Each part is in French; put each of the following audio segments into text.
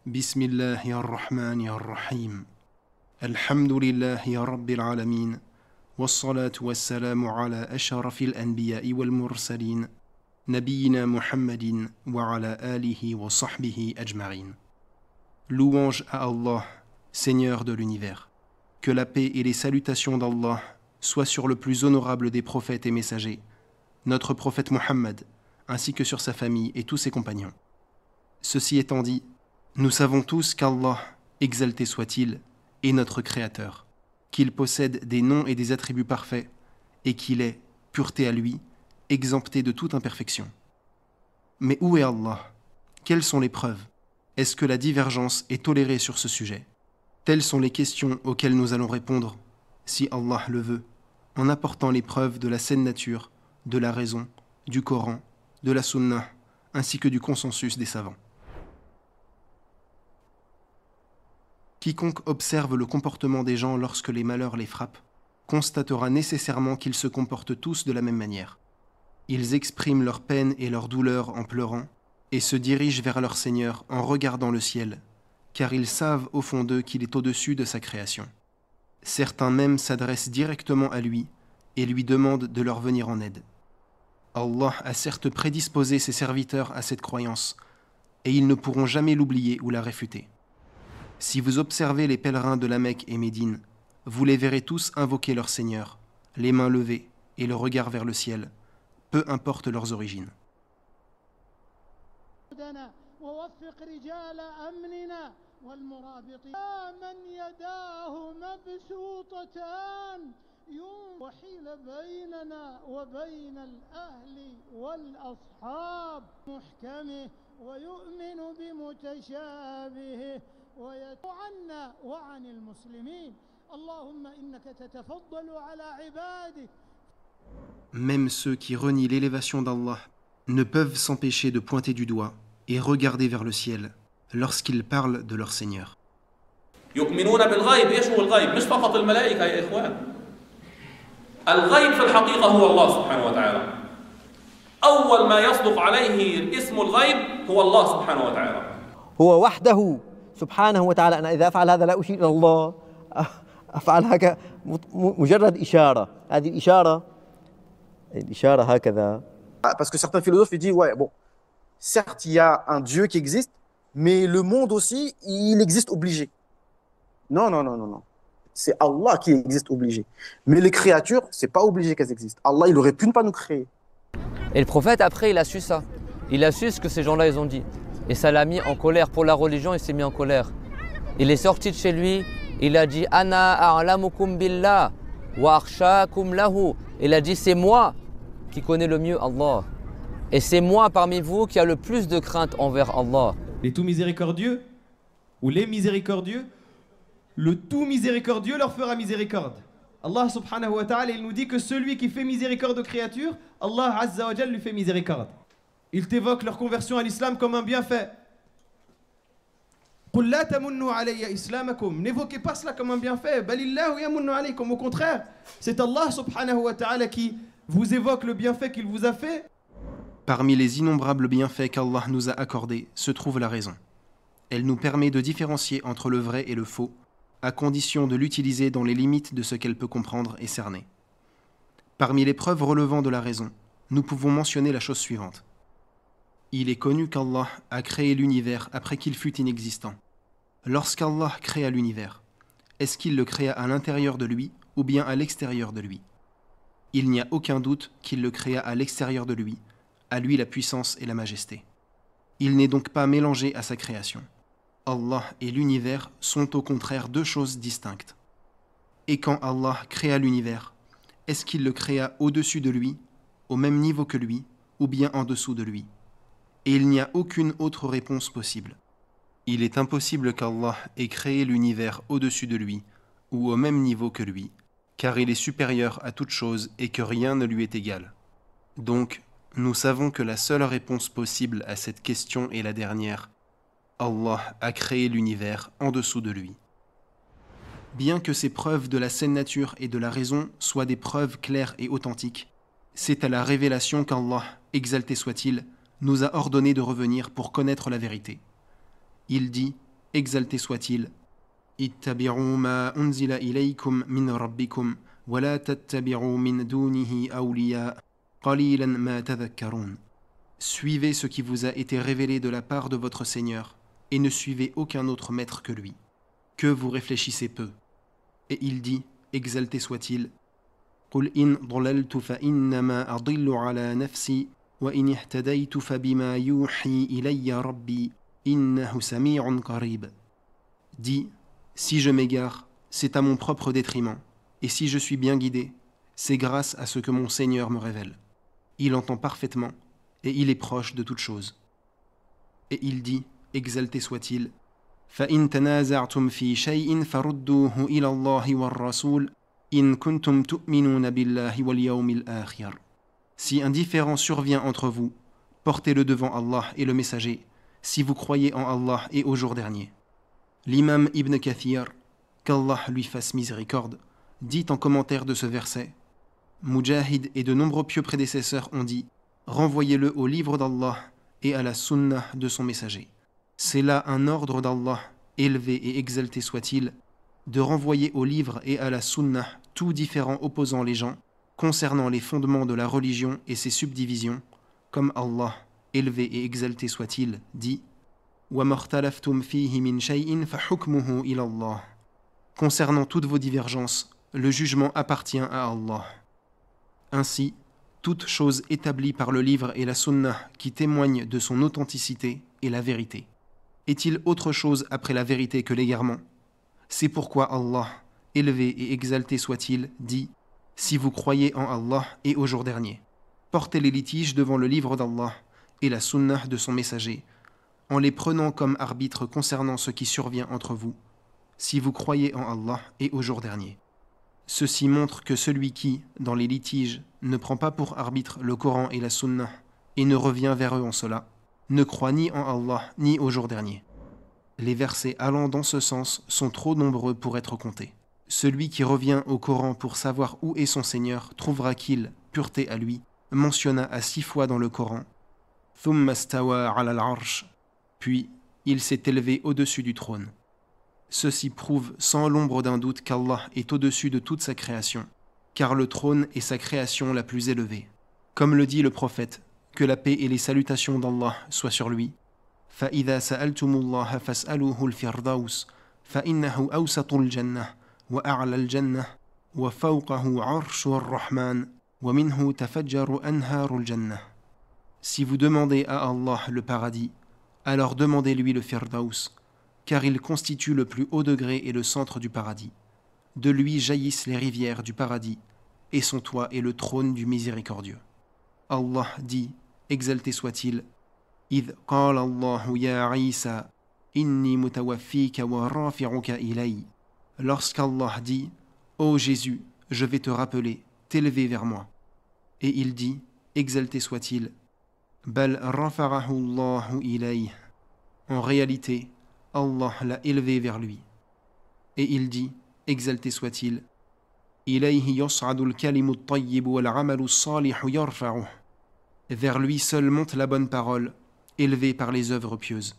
Bismillahirrahmanirrahim. Alhamdulillahi rabbil alamin. Wassalatu wassalamu ala ashrafil anbiya'i wal mursalin. Nabiyyina Muhammadin wa ala alihi wa sahbihi ajma'in. Louange à Allah, Seigneur de l'univers. Que la paix et les salutations d'Allah soient sur le plus honorable des prophètes et messagers, notre prophète Muhammad, ainsi que sur sa famille et tous ses compagnons. Ceci étant dit, nous savons tous qu'Allah, exalté soit-il, est notre Créateur, qu'il possède des noms et des attributs parfaits, et qu'il est, pureté à lui, exempté de toute imperfection. Mais où est Allah? Quelles sont les preuves? Est-ce que la divergence est tolérée sur ce sujet? Telles sont les questions auxquelles nous allons répondre, si Allah le veut, en apportant les preuves de la saine nature, de la raison, du Coran, de la Sunna, ainsi que du consensus des savants. Quiconque observe le comportement des gens lorsque les malheurs les frappent, constatera nécessairement qu'ils se comportent tous de la même manière. Ils expriment leur peine et leur douleur en pleurant, et se dirigent vers leur Seigneur en regardant le ciel, car ils savent au fond d'eux qu'il est au-dessus de sa création. Certains même s'adressent directement à lui et lui demandent de leur venir en aide. Allah a certes prédisposé ses serviteurs à cette croyance, et ils ne pourront jamais l'oublier ou la réfuter. Si vous observez les pèlerins de la Mecque et Médine, vous les verrez tous invoquer leur Seigneur, les mains levées et le regard vers le ciel, peu importe leurs origines. وحيل بيننا وبين الأهل والأصحاب محكمه ويؤمن بمتشابهه ويتوب عنا وعن المسلمين اللهم إنك تتفضل على عبادك. Même ceux qui renient l'élévation d'Allah ne peuvent s'empêcher de pointer du doigt et regarder vers le ciel lorsqu'ils parlent de leur Seigneur. يؤمنون بالغيب. ايش هو الغيب؟ مش فقط الملائكة يا إخوان. الغيب في الحقيقة هو الله سبحانه وتعالى. أول ما يصدق عليه اسم الغيب هو الله سبحانه وتعالى. هو وحده سبحانه وتعالى. أنا إذا أفعل هذا لا أشير إلى الله، أفعلها مجرد إشارة. هذه الإشارة هكذا. Parce que certains philosophes ils disent ouais bon, certes il y a un Dieu qui existe, mais le monde aussi il existe obligé. Non. C'est Allah qui existe obligé. Mais les créatures, c'est pas obligé qu'elles existent. Allah, il aurait pu ne pas nous créer. Et le prophète, après, il a su ça. Il a su ce que ces gens-là, ils ont dit. Et ça l'a mis en colère. Pour la religion, il s'est mis en colère. Il est sorti de chez lui. Il a dit « Ana a'lamukum billah wa akhshakum lahu ». Il a dit « C'est moi qui connais le mieux Allah. Et c'est moi parmi vous qui a le plus de crainte envers Allah. » Les tout miséricordieux ou les miséricordieux, le tout miséricordieux leur fera miséricorde. Allah subhanahu wa ta'ala, il nous dit que celui qui fait miséricorde aux créatures, Allah azza wa jal lui fait miséricorde. Il t'évoque leur conversion à l'islam comme un bienfait. قُلْ لَا تَمُنُّوا عَلَيَّ إِسْلَامَكُمْ. N'évoquez pas cela comme un bienfait. بَلِ اللَّهُ يَمُنُّ عَلَيْكُمْ. Au contraire, c'est Allah subhanahu wa ta'ala qui vous évoque le bienfait qu'il vous a fait. Parmi les innombrables bienfaits qu'Allah nous a accordés se trouve la raison. Elle nous permet de différencier entre le vrai et le faux, à condition de l'utiliser dans les limites de ce qu'elle peut comprendre et cerner. Parmi les preuves relevant de la raison, nous pouvons mentionner la chose suivante. Il est connu qu'Allah a créé l'univers après qu'il fut inexistant. Lorsqu'Allah créa l'univers, est-ce qu'il le créa à l'intérieur de lui ou bien à l'extérieur de lui? Il n'y a aucun doute qu'il le créa à l'extérieur de lui, à lui la puissance et la majesté. Il n'est donc pas mélangé à sa création. Allah et l'univers sont au contraire deux choses distinctes. Et quand Allah créa l'univers, est-ce qu'il le créa au-dessus de lui, au même niveau que lui, ou bien en dessous de lui? Et il n'y a aucune autre réponse possible. Il est impossible qu'Allah ait créé l'univers au-dessus de lui, ou au même niveau que lui, car il est supérieur à toute chose et que rien ne lui est égal. Donc, nous savons que la seule réponse possible à cette question est la dernière. Allah a créé l'univers en dessous de lui. Bien que ces preuves de la saine nature et de la raison soient des preuves claires et authentiques, c'est à la révélation qu'Allah, exalté soit-il, nous a ordonné de revenir pour connaître la vérité. Il dit exalté soit-il. Ittabi'u ma unzila ilaykum min rabbikum wa la tattabi'u min dunihi awliya qalilan ma tadhakkarun. Suivez ce qui vous a été révélé de la part de votre Seigneur et ne suivez aucun autre maître que lui. Que vous réfléchissez peu. Et il dit, exalté soit-il, قل إن ضللت فإنما أضل على نفسي وإن اهتديت فبما يوحي إلي ربي إنه سميع قريب. Dis, si je m'égare, c'est à mon propre détriment, et si je suis bien guidé, c'est grâce à ce que mon Seigneur me révèle. Il entend parfaitement, et il est proche de toute chose. Et il dit, exalté soit-il, فإن تنازعتم في شيء فردوه إلى الله والرسول إن كنتم تؤمنون بالله واليوم الآخر. Si un différend survient entre vous, portez-le devant Allah et le messager, si vous croyez en Allah et au jour dernier. L'imam Ibn Kathir, qu'Allah lui fasse miséricorde, dit en commentaire de ce verset, Mujahid et de nombreux pieux prédécesseurs ont dit, renvoyez-le au livre d'Allah et à la sunnah de son messager. C'est là un ordre d'Allah, élevé et exalté soit-il, de renvoyer au livre et à la sunnah tout différent opposant les gens, concernant les fondements de la religion et ses subdivisions, comme Allah, élevé et exalté soit-il, dit وَمَا اخْتَلَفْتُمْ فِيهِ مِنْ شَيْءٍ فَحُكْمُهُ إِلَى اللَّهِ. Concernant toutes vos divergences, le jugement appartient à Allah. Ainsi, toute chose établie par le livre et la sunnah qui témoignent de son authenticité est la vérité. Est-il autre chose après la vérité que l'égarement? C'est pourquoi Allah, élevé et exalté soit-il, dit « Si vous croyez en Allah et au jour dernier, portez les litiges devant le livre d'Allah et la sunnah de son messager, en les prenant comme arbitre concernant ce qui survient entre vous, si vous croyez en Allah et au jour dernier. » Ceci montre que celui qui, dans les litiges, ne prend pas pour arbitre le Coran et la Sunnah et ne revient vers eux en cela, ne croit ni en Allah ni au jour dernier. Les versets allant dans ce sens sont trop nombreux pour être comptés. Celui qui revient au Coran pour savoir où est son Seigneur trouvera qu'il, pureté à lui, mentionna à 6 fois dans le Coran « Thumma stawa ala al-arsh » puis il s'est élevé au-dessus du trône. Ceci prouve sans l'ombre d'un doute qu'Allah est au-dessus de toute sa création, car le trône est sa création la plus élevée. Comme le dit le prophète, que la paix et les salutations d'Allah soient sur lui. فَإِذَا سَأَلْتُمُ اللَّهَ فَاسْأَلُوهُ الْفِرْدَوْسَ فَإِنَّهُ أَوْسَطُ الْجَنَّةِ وَأَعْلَى الْجَنَّةِ وَفَوْقَهُ عَرْشُ الرَّحْمَنِ وَمِنْهُ تَفَجَّرُ أَنْهَارُ الْجَنَّةِ. Si vous demandez à Allah le paradis, alors demandez-lui le Firdaus, car il constitue le plus haut degré et le centre du paradis. De lui jaillissent les rivières du paradis, et son toit est le trône du miséricordieux. Allah dit, exalté soit-il, إِذْ قَالَ اللَّهُ يَا عِيسَى إِنِّي مُتَوَفِّيكَ وَرَافِعُكَ إِلَيَّ. Lorsqu'Allah dit, ô Jésus, je vais te rappeler, t'élever vers moi. Et il dit, exalté soit-il, بَلْ رَفَعَهُ اللَّهُ إِلَيْهِ. En réalité, Allah l'a élevé vers lui. Et il dit, exalté soit-il, إِلَيْهِ يَصْعَدُ الْكَلِمُ الطَّيِّبُ وَالْعَمَلُ الصَّالِحُ يَرْفَعُهُ. Vers lui seul monte la bonne parole, élevée par les œuvres pieuses.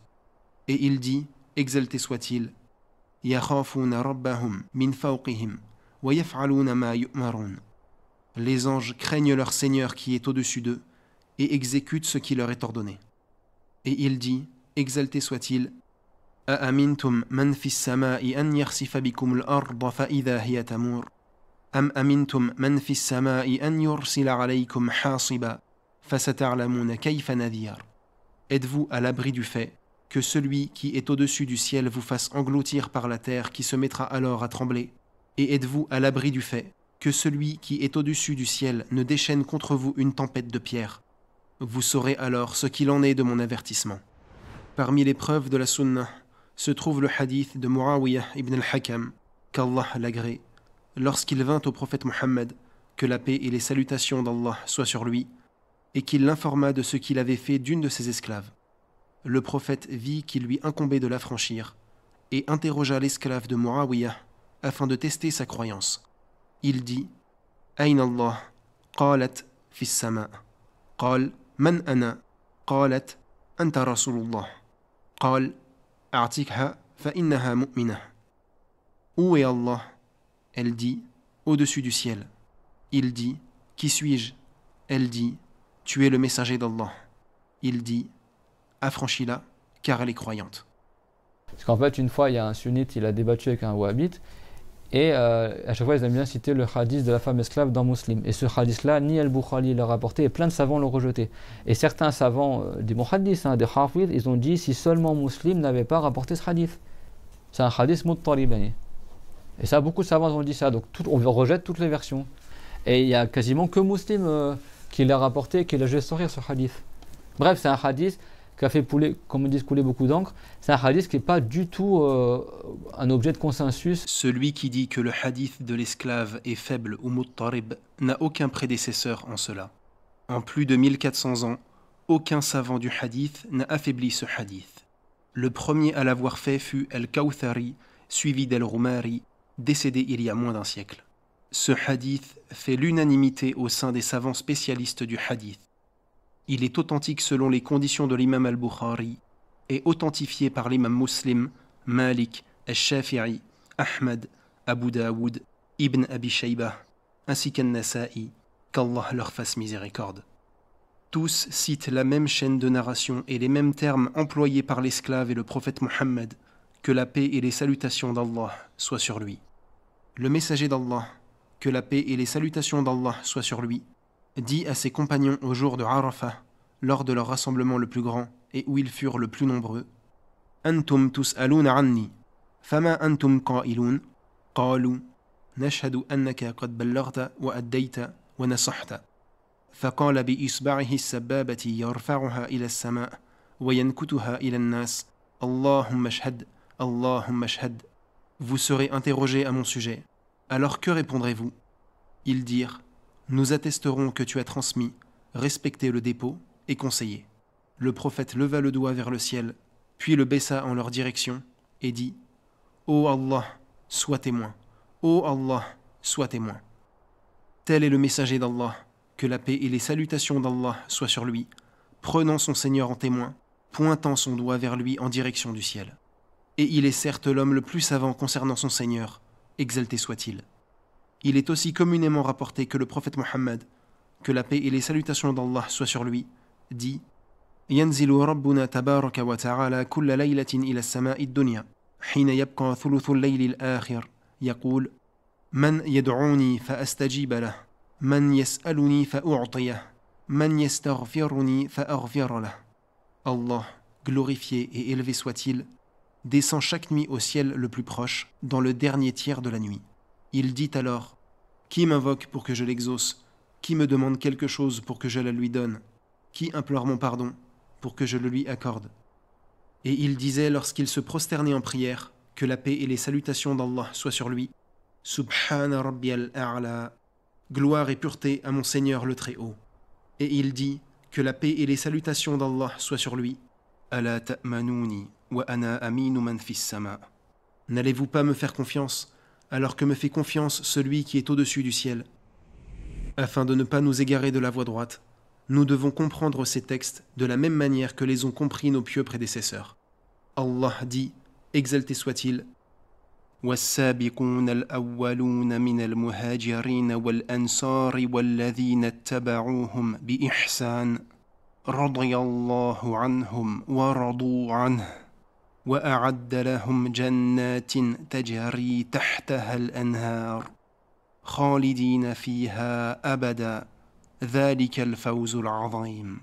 Et il dit, exalté soit-il, يَخَافُونَ رَبَّهُمْ مِنْ فَوْقِهِمْ وَيَفْعَلُونَ مَا يُؤْمَرُونَ. Les anges craignent leur Seigneur qui est au-dessus d'eux et exécutent ce qui leur est ordonné. Et il dit, exalté soit-il, أَأَمِنْتُمْ مَنْ فِي السَّمَاءِ أَنْ يَخْسِفَ بِكُمُ الْأَرْضَ فَإِذَا هِيَ تَمُورُ أَمْ أَمِنْتُمْ مَنْ فِي السَّمَاءِ أَنْ يُرْسِلَ عَلَيْكُمْ حَاصِبًا فَسَتَعْلَمُونَ كَيْفَ نَذِيرٌ. Êtes-vous à l'abri du fait que celui qui est au-dessus du ciel vous fasse engloutir par la terre qui se mettra alors à trembler? Et êtes-vous à l'abri du fait que celui qui est au-dessus du ciel ne déchaîne contre vous une tempête de pierre? Vous saurez alors ce qu'il en est de mon avertissement. Parmi les preuves de la Sunnah se trouve le hadith de Muawiyah ibn al-Hakam, qu'Allah l'agrée, lorsqu'il vint au prophète Mohammed, que la paix et les salutations d'Allah soient sur lui, et qu'il l'informa de ce qu'il avait fait d'une de ses esclaves. Le prophète vit qu'il lui incombait de l'affranchir, et interrogea l'esclave de Muawiyah afin de tester sa croyance. Il dit, Ayn Allah, qalat fi as-sama'. قال من أنا؟ قالت أنت رسول الله. قال أعتقها فإنها مؤمنة. Où est Allah? Elle dit, au-dessus du ciel. Il dit, qui suis-je? Elle dit, tu es le messager d'Allah. Il dit, affranchis-la, car elle est croyante. Parce qu'en fait, une fois, il y a un sunnite, il a débattu avec un wahhabite, et à chaque fois, ils aiment bien citer le hadith de la femme esclave dans Muslim. Et ce hadith-là, ni Al-Bukhari l'a rapporté, et plein de savants l'ont rejeté. Et certains savants, des muhaddis, des hafiz, ils ont dit si seulement Muslim n'avait pas rapporté ce hadith. C'est un hadith muttarib. Et ça, beaucoup de savants ont dit ça. Donc, on rejette toutes les versions. Et il n'y a quasiment que Muslim qui l'a rapporté, qui l'a fait sortir ce hadith. Bref, c'est un hadith qui a fait couler, comme on dit, couler beaucoup d'encre. C'est un hadith qui n'est pas du tout un objet de consensus. Celui qui dit que le hadith de l'esclave est faible ou muttarib n'a aucun prédécesseur en cela. En plus de 1400 ans, aucun savant du hadith n'a affaibli ce hadith. Le premier à l'avoir fait fut Al-Kawthari, suivi d'Al-Rumari, décédé il y a moins d'un siècle. Ce hadith fait l'unanimité au sein des savants spécialistes du hadith. Il est authentique selon les conditions de l'imam al-Bukhari et authentifié par l'imam Muslim, Malik, al-Shafi'i, Ahmad, Abu Daoud, Ibn Abi Shaybah, ainsi qu'An-Nasa'i, qu'Allah leur fasse miséricorde. Tous citent la même chaîne de narration et les mêmes termes employés par l'esclave et le prophète Mohammed, que la paix et les salutations d'Allah soient sur lui. Le messager d'Allah, que la paix et les salutations d'Allah soient sur lui, dit à ses compagnons au jour de Arafah, lors de leur rassemblement le plus grand et où ils furent le plus nombreux: Antum tus'aluna anni, fama antum qa'ilun, qalu, nashhadu annaka qad ballaghta wa addayta wa nasahta. فقال بإصبعه السبابة يرفعها إلى السماء وينكتها إلى الناس اللهم اشهد اللهم اشهد. Vous serez interrogés à mon sujet. Alors que répondrez-vous? Ils dirent: nous attesterons que tu as transmis, respecté le dépôt et conseillé. Le prophète leva le doigt vers le ciel, puis le baissa en leur direction et dit: Ô Allah, sois témoin. Ô Allah, sois témoin. Tel est le messager d'Allah, que la paix et les salutations d'Allah soient sur lui, prenant son Seigneur en témoin, pointant son doigt vers lui en direction du ciel. Et il est certes l'homme le plus savant concernant son Seigneur, exalté soit-il. Il est aussi communément rapporté que le prophète Mohammed, que la paix et les salutations d'Allah soient sur lui, dit: ينزل ربنا تبارك وتعالى كل ليلة إلى السماء الدنيا حين يبقى ثلث الليل الآخر يقول: من يدعوني فأستجيب له من يسألني فأعطيه من يستغفرني فأغفر له. Allah, glorifié et élevé soit-il, descend chaque nuit au ciel le plus proche, dans le dernier tiers de la nuit. Il dit alors: qui m'invoque pour que je l'exauce? Qui me demande quelque chose pour que je la lui donne? Qui implore mon pardon pour que je le lui accorde? Et il disait lorsqu'il se prosternait en prière, que la paix et les salutations d'Allah soient sur lui: Subhana Rabbiyal A'la, gloire et pureté à mon Seigneur le Très-Haut. Et il dit que la paix et les salutations d'Allah soient sur lui: Ala ta'manouni wa ana aminu man fis sama. N'allez-vous pas me faire confiance alors que me fait confiance celui qui est au-dessus du ciel? Afin de ne pas nous égarer de la voie droite, nous devons comprendre ces textes de la même manière que les ont compris nos pieux prédécesseurs. Allah dit, exalté soit-il: والسابقون الأولون من المهاجرين والأنصار والذين اتبعوهم بإحسان رضي الله عنهم ورضوا عنه وأعد لهم جنات تجري تحتها الأنهار خالدين فيها أبدا ذلك الفوز العظيم.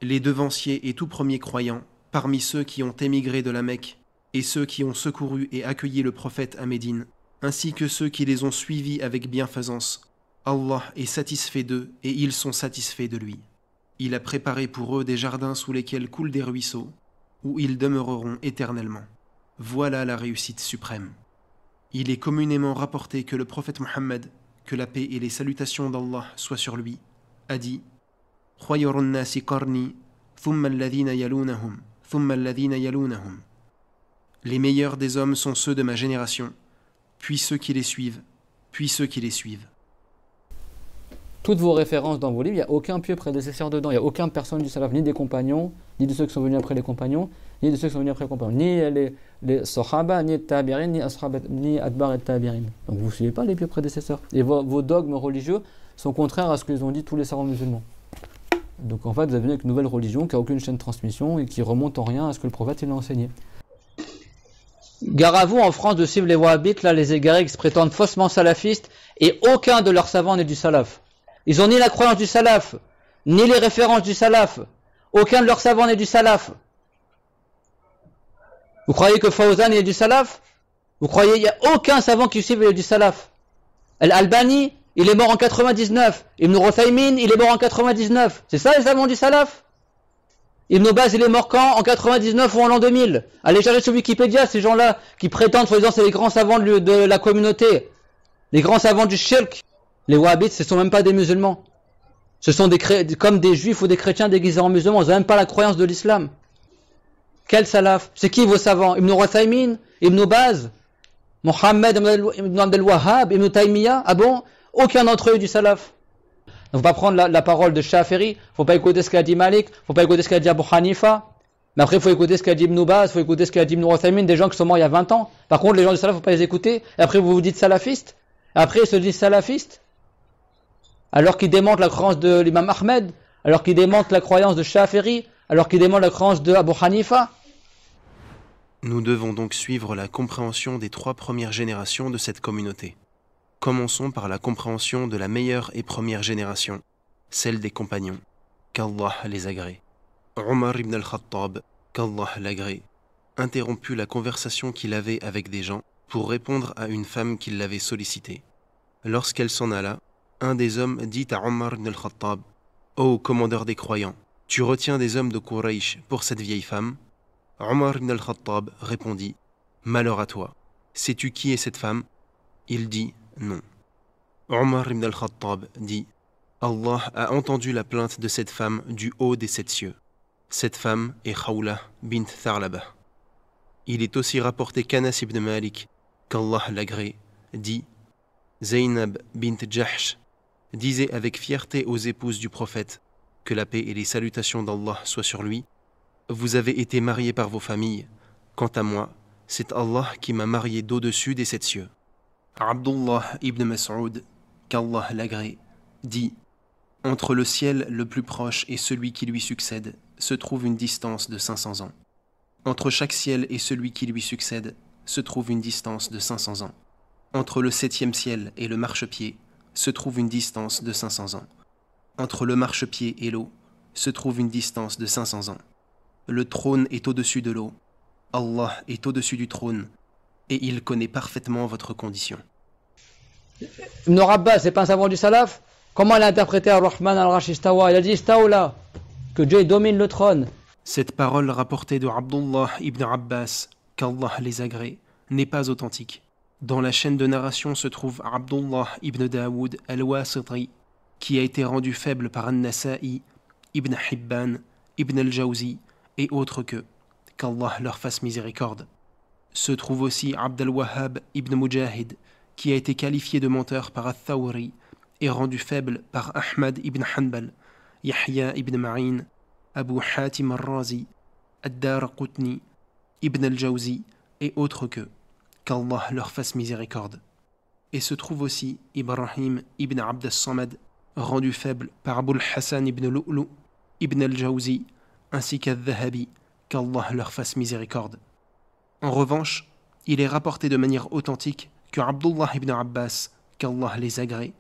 Les devanciers et tout premiers croyants, parmi ceux qui ont émigré de la Mecque, et ceux qui ont secouru et accueilli le prophète à Médine, ainsi que ceux qui les ont suivis avec bienfaisance, Allah est satisfait d'eux et ils sont satisfaits de lui. Il a préparé pour eux des jardins sous lesquels coulent des ruisseaux, où ils demeureront éternellement. Voilà la réussite suprême. Il est communément rapporté que le prophète Mohammed, que la paix et les salutations d'Allah soient sur lui, a dit: خير الناس قرني ثم الذين يلونهم ثم الذين يلونهم. Les meilleurs des hommes sont ceux de ma génération, puis ceux qui les suivent, puis ceux qui les suivent. toutes vos références dans vos livres, il n'y a aucun pieux prédécesseur dedans. Il n'y a aucune personne du salaf, ni des compagnons, ni de ceux qui sont venus après les compagnons, ni de ceux qui sont venus après les compagnons, ni les sahaba, ni les tabi'in, ni adbar et tabi'in. Donc vous ne suivez pas les pieux prédécesseurs. Et vos dogmes religieux sont contraires à ce qu'ils ont dit tous les savants musulmans. Donc en fait, vous avez venu avec une nouvelle religion qui n'a aucune chaîne de transmission et qui remonte en rien à ce que le prophète il a enseigné. Gare à vous en France de suivre les wahhabites, là, les égarés qui se prétendent faussement salafistes, et aucun de leurs savants n'est du salaf. Ils ont ni la croyance du salaf, ni les références du salaf. Aucun de leurs savants n'est du salaf. Vous croyez que Fawzan est du salaf? Vous croyez qu'il n'y a aucun savant qui suive du salaf? Al-Albani, il est mort en 99. Ibn Uthaymin, il est mort en 99. C'est ça les savants du salaf? Ibn Baz, il est mort quand? En 99 ou en l'an 2000? Allez chercher sur Wikipédia ces gens-là qui prétendent, soi-disant, c'est les grands savants de la communauté. Les grands savants du shirk. Les wahhabites, ce ne sont même pas des musulmans. Ce sont comme des juifs ou des chrétiens déguisés en musulmans. Ils n'ont même pas la croyance de l'islam. Quel salaf? C'est qui vos savants? Ibn Uthaymin? Ibn Baz? Mohammed ibn Abdel Wahhab? Ibn Taymiyyah? Ah bon? Aucun d'entre eux est du salaf. Il ne faut pas prendre la parole de Shafi'i, il ne faut pas écouter ce qu'a dit Malik, il ne faut pas écouter ce qu'a dit Abu Hanifa. Mais après, il faut écouter ce qu'a dit Ibn Baz, il faut écouter ce qu'a dit Ibn Uthaymin, des gens qui sont morts il y a 20 ans. Par contre, les gens du salaf, il ne faut pas les écouter. Et après, vous vous dites salafistes. Et après, ils se disent salafistes. Alors qu'ils démentent la croyance de l'imam Ahmed, alors qu'ils démentent la croyance de Shafi'i, alors qu'ils démentent la croyance de Abu Hanifa. Nous devons donc suivre la compréhension des 3 premières générations de cette communauté. Commençons par la compréhension de la meilleure et première génération, celle des compagnons, qu'Allah les agrée. Omar ibn al-Khattab, qu'Allah l'agrée, interromput la conversation qu'il avait avec des gens pour répondre à une femme qui l'avait sollicitée. Lorsqu'elle s'en alla, un des hommes dit à Omar ibn al-Khattab, « Ô commandeur des croyants, tu retiens des hommes de Quraysh pour cette vieille femme ?» Omar ibn al-Khattab répondit, « Malheur à toi, sais-tu qui est cette femme ?» Il dit, « Non. » Omar ibn al-Khattab dit, « Allah a entendu la plainte de cette femme du haut des 7 cieux. Cette femme est Khawla bint Tharlaba. » Il est aussi rapporté qu'Anas ibn Malik, qu'Allah l'agrée, dit, « Zaynab bint Jahsh disait avec fierté aux épouses du prophète, que la paix et les salutations d'Allah soient sur lui, « Vous avez été mariés par vos familles. Quant à moi, c'est Allah qui m'a marié d'au-dessus des 7 cieux. » Abdullah ibn Mas'ud, qu'Allah l'agrée, dit « Entre le ciel le plus proche et celui qui lui succède se trouve une distance de 500 ans. Entre chaque ciel et celui qui lui succède se trouve une distance de 500 ans. Entre le 7e ciel et le marchepied se trouve une distance de 500 ans. Entre le marchepied et l'eau se trouve une distance de 500 ans. Le trône est au-dessus de l'eau. Allah est au-dessus du trône. Et il connaît parfaitement votre condition. » Ibn Abbas, c'est pas un savant du salaf? Comment il a interprété Ar-Rahman al-Arsh istawa? Il a dit istaoula, que Dieu domine le trône. Cette parole rapportée de Abdullah ibn Abbas, qu'Allah les agrée, n'est pas authentique. Dans la chaîne de narration se trouve Abdullah ibn Daoud al-Wasiti, qui a été rendu faible par An-Nasa'i, Ibn Hibban, Ibn al-Jawzi et autres qu'Allah leur fasse miséricorde. Se trouve aussi Abd al-Wahhab ibn Mujahid, qui a été qualifié de menteur par Al-Thawri et rendu faible par Ahmad ibn Hanbal, Yahya ibn Ma'in, Abu Hatim al-Razi, Ad-Darqutni, Ibn al-Jawzi et autres qu'Allah leur fasse miséricorde. Et se trouve aussi Ibrahim ibn Abd al-Samad, rendu faible par Abu al-Hassan ibn Lu'lu, Ibn al-Jawzi, ainsi qu'Al-Dhahabi, qu'Allah leur fasse miséricorde. En revanche, il est rapporté de manière authentique que Abdullah ibn Abbas, qu'Allah les agrée,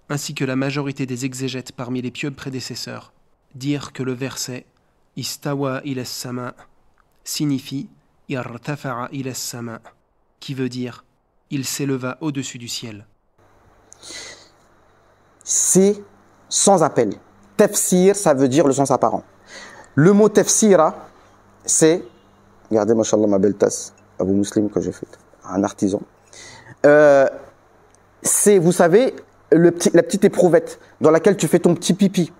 ainsi que la majorité des exégètes parmi les pieux prédécesseurs, dirent que le verset « Istawa ila as-sama' » signifie « Irtafa'a ila as-sama' » qui veut dire « Il s'éleva au-dessus du ciel ». C'est sans appel. Tafsir, ça veut dire le sens apparent. Le mot tafsira, c'est, regardez, mashallah, ma belle tasse, Abu Muslim que j'ai faite, un artisan. C'est, vous savez, la petite éprouvette dans laquelle tu fais ton petit pipi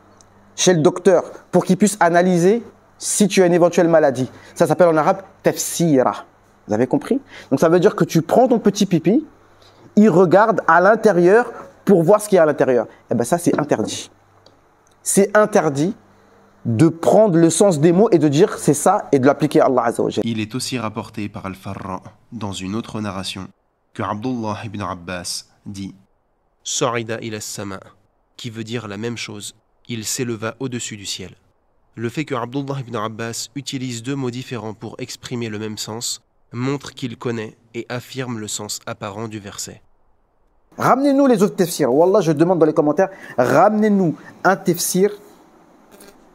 chez le docteur pour qu'il puisse analyser si tu as une éventuelle maladie. Ça s'appelle en arabe tafsira. Vous avez compris? Donc ça veut dire que tu prends ton petit pipi, il regarde à l'intérieur pour voir ce qu'il y a à l'intérieur. Eh bien ça, c'est interdit. C'est interdit de prendre le sens des mots et de dire c'est ça et de l'appliquer à Allah Azza wa Jalla. Il est aussi rapporté par Al-Farra, dans une autre narration, que Abdullah ibn Abbas dit « Sa'ida ila sama » qui veut dire la même chose, il s'éleva au-dessus du ciel. Le fait que Abdullah ibn Abbas utilise deux mots différents pour exprimer le même sens montre qu'il connaît et affirme le sens apparent du verset. Ramenez-nous les autres tafsirs. Wallah, je demande dans les commentaires, ramenez-nous un tafsir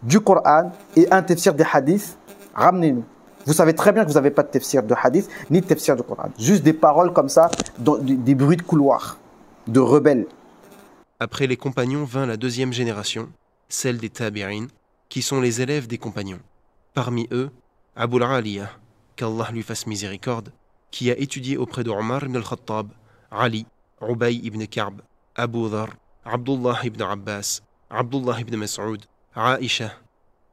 du Coran et un tafsir des hadiths. Ramenez-nous. Vous savez très bien que vous n'avez pas de tafsir de hadith ni de tafsir du Coran. Juste des paroles comme ça, des bruits de couloir, de rebelles. Après les compagnons vint la deuxième génération, celle des tabi'in, qui sont les élèves des compagnons. Parmi eux, Abu al-Aliyah, qu'Allah lui fasse miséricorde, qui a étudié auprès de Omar ibn al-Khattab, Ali, Ubay ibn Ka'b, Abu Dhar, Abdullah ibn Abbas, Abdullah ibn Mas'ud, Aisha,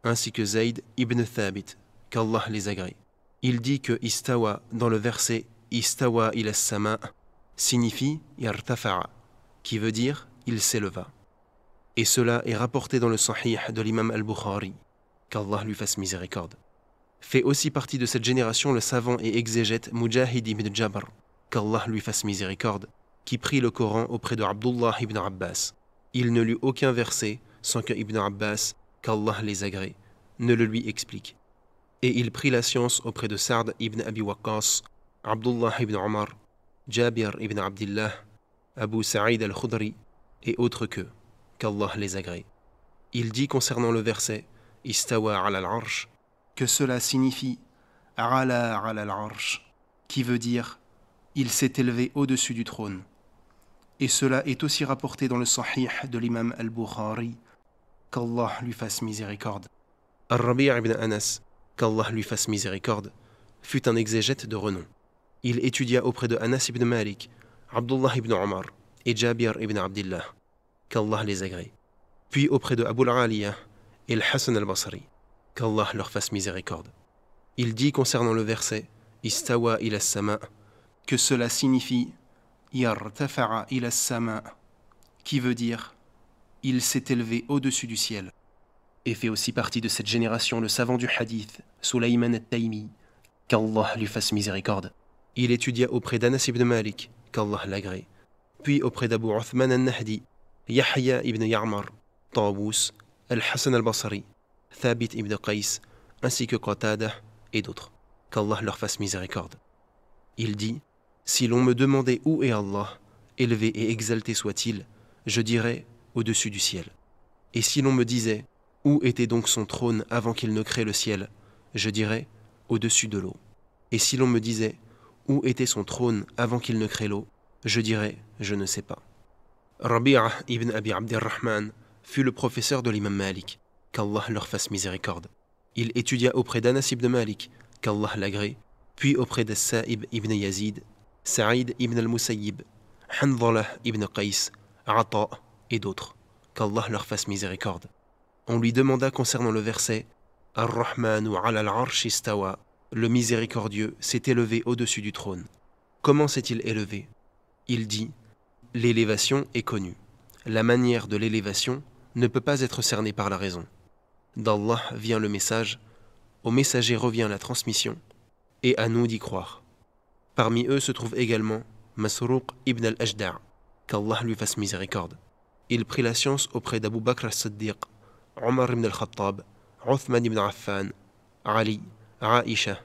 ainsi que Zayd ibn Thabit, qu'Allah les agrée. Il dit que istawa dans le verset istawa ila sama signifie yartafa'a, qui veut dire il s'éleva. Et cela est rapporté dans le Sahih de l'imam al-Bukhari, qu'Allah lui fasse miséricorde. Fait aussi partie de cette génération le savant et exégète Mujahid ibn Jabr, qu'Allah lui fasse miséricorde, qui prit le Coran auprès de Abdullah ibn Abbas. Il ne lut aucun verset sans que Ibn Abbas, qu'Allah les agrée, ne le lui explique. Et il prit la science auprès de Sa'd ibn Abi Waqqas, Abdullah ibn Omar, Jabir ibn Abdillah, Abu Sa'id al-Khudri et autres qu'Allah les agrée. Il dit concernant le verset Istawa ala al-arsh que cela signifie Ala ala al-arsh, qui veut dire il s'est élevé au-dessus du trône. Et cela est aussi rapporté dans le Sahih de l'imam al-Bukhari, qu'Allah lui fasse miséricorde. Al-Rabi' ibn Anas, qu'Allah lui fasse miséricorde, fut un exégète de renom. Il étudia auprès de Anas ibn Malik, Abdullah ibn Omar et Jabir ibn Abdillah, qu'Allah les agrée. Puis auprès de Abu al-Aliyah et al-Hassan al-Basri, qu'Allah leur fasse miséricorde. Il dit concernant le verset Istawa ila sama que cela signifie Yartafa'a ila sama, qui veut dire il s'est élevé au-dessus du ciel. Et fait aussi partie de cette génération le savant du hadith, Sulayman al-Taymi, qu'Allah lui fasse miséricorde. Il étudia auprès d'Anas ibn Malik, qu'Allah l'agrée, puis auprès d'Abu Uthman al-Nahdi, Yahya ibn Ya'mar, Tawus, Al-Hassan al-Basri, Thabit ibn Qais, ainsi que Qatada et d'autres, qu'Allah leur fasse miséricorde. Il dit, si l'on me demandait où est Allah, élevé et exalté soit-il, je dirais au-dessus du ciel. Et si l'on me disait, où était donc son trône avant qu'il ne crée le ciel, je dirais au-dessus de l'eau. Et si l'on me disait, où était son trône avant qu'il ne crée l'eau, je dirais, je ne sais pas. Rabi'a ibn Abi Abdirrahman fut le professeur de l'imam Malik, qu'Allah leur fasse miséricorde. Il étudia auprès d'Anas ibn Malik, qu'Allah l'agrée, puis auprès de Sa'ib ibn Yazid, Sa'id ibn al-Musayyib, Hanzalah ibn Qais, Ata et d'autres, qu'Allah leur fasse miséricorde. On lui demanda concernant le verset Ar-Rahmanu ala al-arsh istawa, le miséricordieux s'est élevé au-dessus du trône. Comment s'est-il élevé? Il dit l'élévation est connue. La manière de l'élévation ne peut pas être cernée par la raison. D'Allah vient le message, au messager revient la transmission, et à nous d'y croire. Parmi eux se trouve également Masruq ibn al-Ajda', qu'Allah lui fasse miséricorde. Il prit la science auprès d'Abu Bakr al-Siddiq, Omar ibn al-Khattab, Uthman ibn Affan, Ali, Aisha,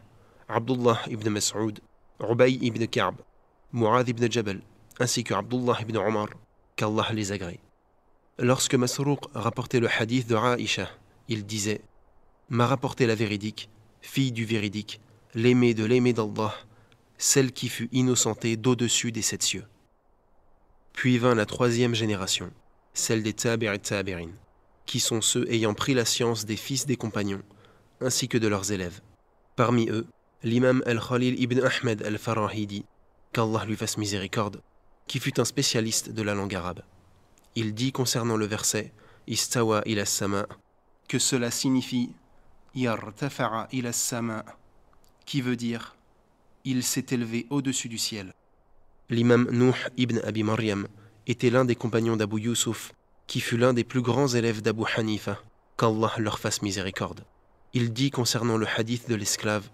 Abdullah ibn Mas'ud, Ubay ibn Ka'b, Mu'adh ibn Jabal, ainsi que Abdullah ibn Omar, qu'Allah les agrée. Lorsque Masruq rapportait le hadith de Aisha, il disait « M'a rapporté la véridique, fille du véridique, l'aimée de l'aimé d'Allah, celle qui fut innocentée d'au-dessus des 7 cieux. » Puis vint la troisième génération, celle des tabi'i tabi'in, qui sont ceux ayant pris la science des fils des compagnons, ainsi que de leurs élèves. Parmi eux, l'imam al-Khalil ibn Ahmed al-Farahidi, qu'Allah lui fasse miséricorde, qui fut un spécialiste de la langue arabe. Il dit concernant le verset « Istawa ila sama » que cela signifie « Yartafa'a ila sama » qui veut dire « Il s'est élevé au-dessus du ciel ». L'imam Nuh ibn Abi Maryam était l'un des compagnons d'Abu Yusuf, qui fut l'un des plus grands élèves d'Abu Hanifa, qu'Allah leur fasse miséricorde. Il dit concernant le hadith de l'esclave,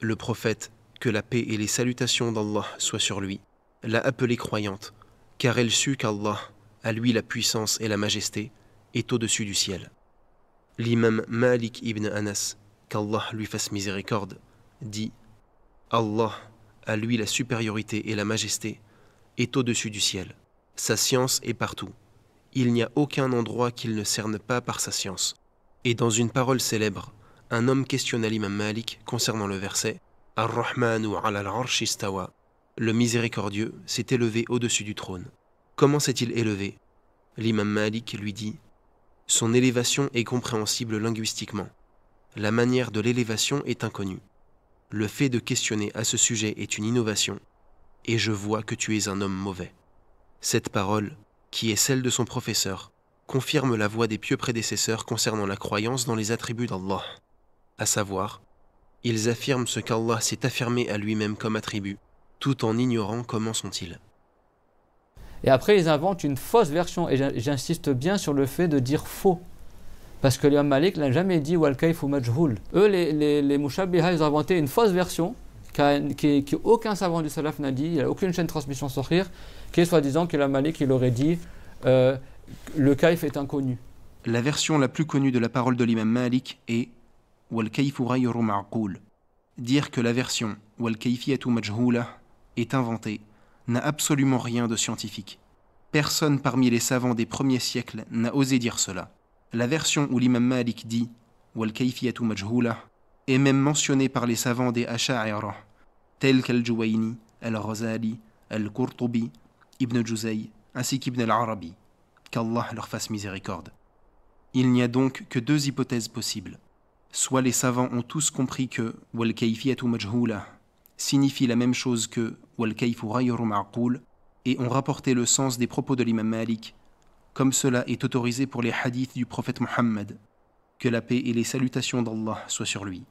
le prophète, que la paix et les salutations d'Allah soient sur lui, l'a appelée croyante, car elle sut qu'Allah, à lui la puissance et la majesté, est au-dessus du ciel. L'imam Malik ibn Anas, qu'Allah lui fasse miséricorde, dit « Allah, à lui la supériorité et la majesté, est au-dessus du ciel. Sa science est partout. Il n'y a aucun endroit qu'il ne cerne pas par sa science. » Et dans une parole célèbre, un homme questionna l'imam Malik concernant le verset « Ar-Rahmanu ala al-arsh istawa » Le miséricordieux s'est élevé au-dessus du trône. Comment s'est-il élevé? L'imam Malik lui dit « Son élévation est compréhensible linguistiquement. La manière de l'élévation est inconnue. Le fait de questionner à ce sujet est une innovation, et je vois que tu es un homme mauvais. » Cette parole, qui est celle de son professeur, confirme la voix des pieux prédécesseurs concernant la croyance dans les attributs d'Allah. À savoir, ils affirment ce qu'Allah s'est affirmé à lui-même comme attribut, tout en ignorant comment sont-ils. Et après, ils inventent une fausse version, et j'insiste bien sur le fait de dire faux. Parce que l'imam Malik n'a jamais dit « wal kayfu majhoul ». Eux, les Mushabbiha, ils ont inventé une fausse version qu'aucun savant du salaf n'a dit, il n'y a aucune chaîne de transmission sortir, qui est soi-disant que l'imam Malik il aurait dit le kayf est inconnu. La version la plus connue de la parole de l'imam Malik est « wal kayfu ghayru ma'qoul ». Dire que la version « wal kayfiyatu majhula » est inventée n'a absolument rien de scientifique. Personne parmi les savants des premiers siècles n'a osé dire cela. La version où l'imam Malik dit « wal kayfiyatu majhula » est même mentionnée par les savants des Asha'ira, tels qu'Al-Juwayni, Al-Ghazali, Al-Qurtubi, Ibn Juzay, ainsi qu'Ibn al-Arabi, qu'Allah leur fasse miséricorde. Il n'y a donc que deux hypothèses possibles. Soit les savants ont tous compris que « wal kayfiyatu majhula » signifie la même chose que « wal kayfu ghayru ma'qoul » et ont rapporté le sens des propos de l'imam Malik, comme cela est autorisé pour les hadiths du prophète Mohammed, que la paix et les salutations d'Allah soient sur lui.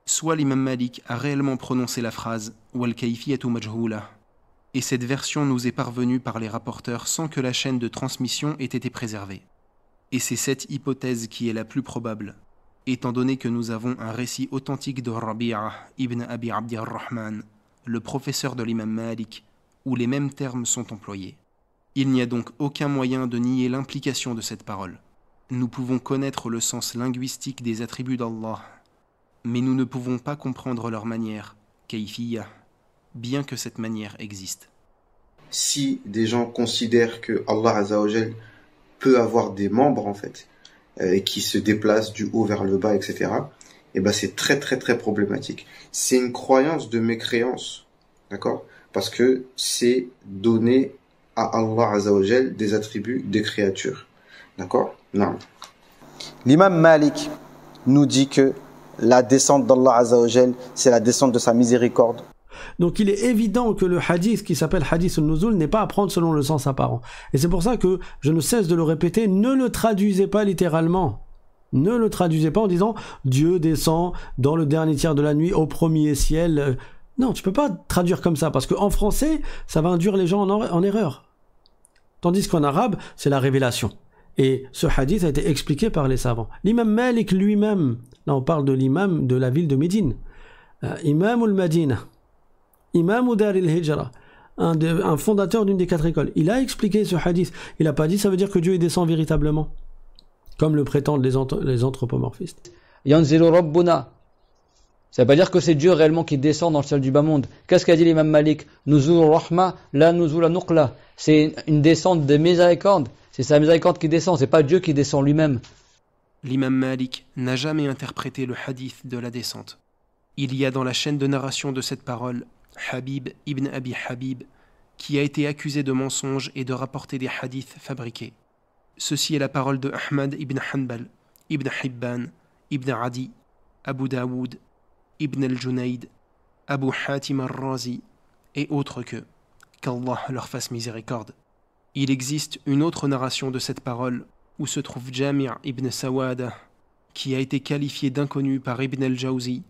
Soit l'imam Malik a réellement prononcé la phrase « wal kayfiyatu majhula » et cette version nous est parvenue par les rapporteurs sans que la chaîne de transmission ait été préservée. Et c'est cette hypothèse qui est la plus probable, étant donné que nous avons un récit authentique de Rabi'a ibn Abi Abdi ar-Rahman, le professeur de l'imam Malik, où les mêmes termes sont employés. Il n'y a donc aucun moyen de nier l'implication de cette parole. Nous pouvons connaître le sens linguistique des attributs d'Allah, mais nous ne pouvons pas comprendre leur manière, kayfiyya, bien que cette manière existe. Si des gens considèrent que Allah Azza wa Jal peut avoir des membres en fait, et qui se déplacent du haut vers le bas, etc., et ben c'est très très très problématique. C'est une croyance de mécréance, d'accord? Parce que c'est donner à Allah Azza wa Jal des attributs des créatures, d'accord? Non. L'imam Malik nous dit que la descente d'Allah Azza wa Jal, c'est la descente de sa miséricorde. Donc il est évident que le hadith qui s'appelle hadith al-nuzul n'est pas à prendre selon le sens apparent. Et c'est pour ça que je ne cesse de le répéter, ne le traduisez pas littéralement. Ne le traduisez pas en disant Dieu descend dans le dernier tiers de la nuit au premier ciel. Non, tu peux pas traduire comme ça parce qu'en français, ça va induire les gens en erreur. Tandis qu'en arabe, c'est la révélation. Et ce hadith a été expliqué par les savants. L'imam Malik lui-même, là on parle de l'imam de la ville de Médine, Imam al-Madina, Imam Dar al-Hijra, un fondateur d'une des 4 écoles. Il a expliqué ce hadith. Il n'a pas dit ça veut dire que Dieu y descend véritablement, comme le prétendent les anthropomorphistes. Yanzilu Rabbuna. Ça veut pas dire que c'est Dieu réellement qui descend dans le ciel du bas monde. Qu'est-ce qu'a dit l'imam Malik? Nuzul Rahma, la nuzul nuqla. C'est une descente de miséricorde. C'est sa miséricorde qui descend, c'est pas Dieu qui descend lui-même. L'imam Malik n'a jamais interprété le hadith de la descente. Il y a dans la chaîne de narration de cette parole Habib ibn Abi Habib, qui a été accusé de mensonge et de rapporter des hadiths fabriqués. Ceci est la parole de Ahmad ibn Hanbal, ibn Hibban, ibn Adi, Abu Daoud, ibn al-Junayd, Abu Hatim al-Razi et autres qu'Allah leur fasse miséricorde. Il existe une autre narration de cette parole où se trouve Jami' ibn Sawada, qui a été qualifié d'inconnu par Ibn al-Jawzi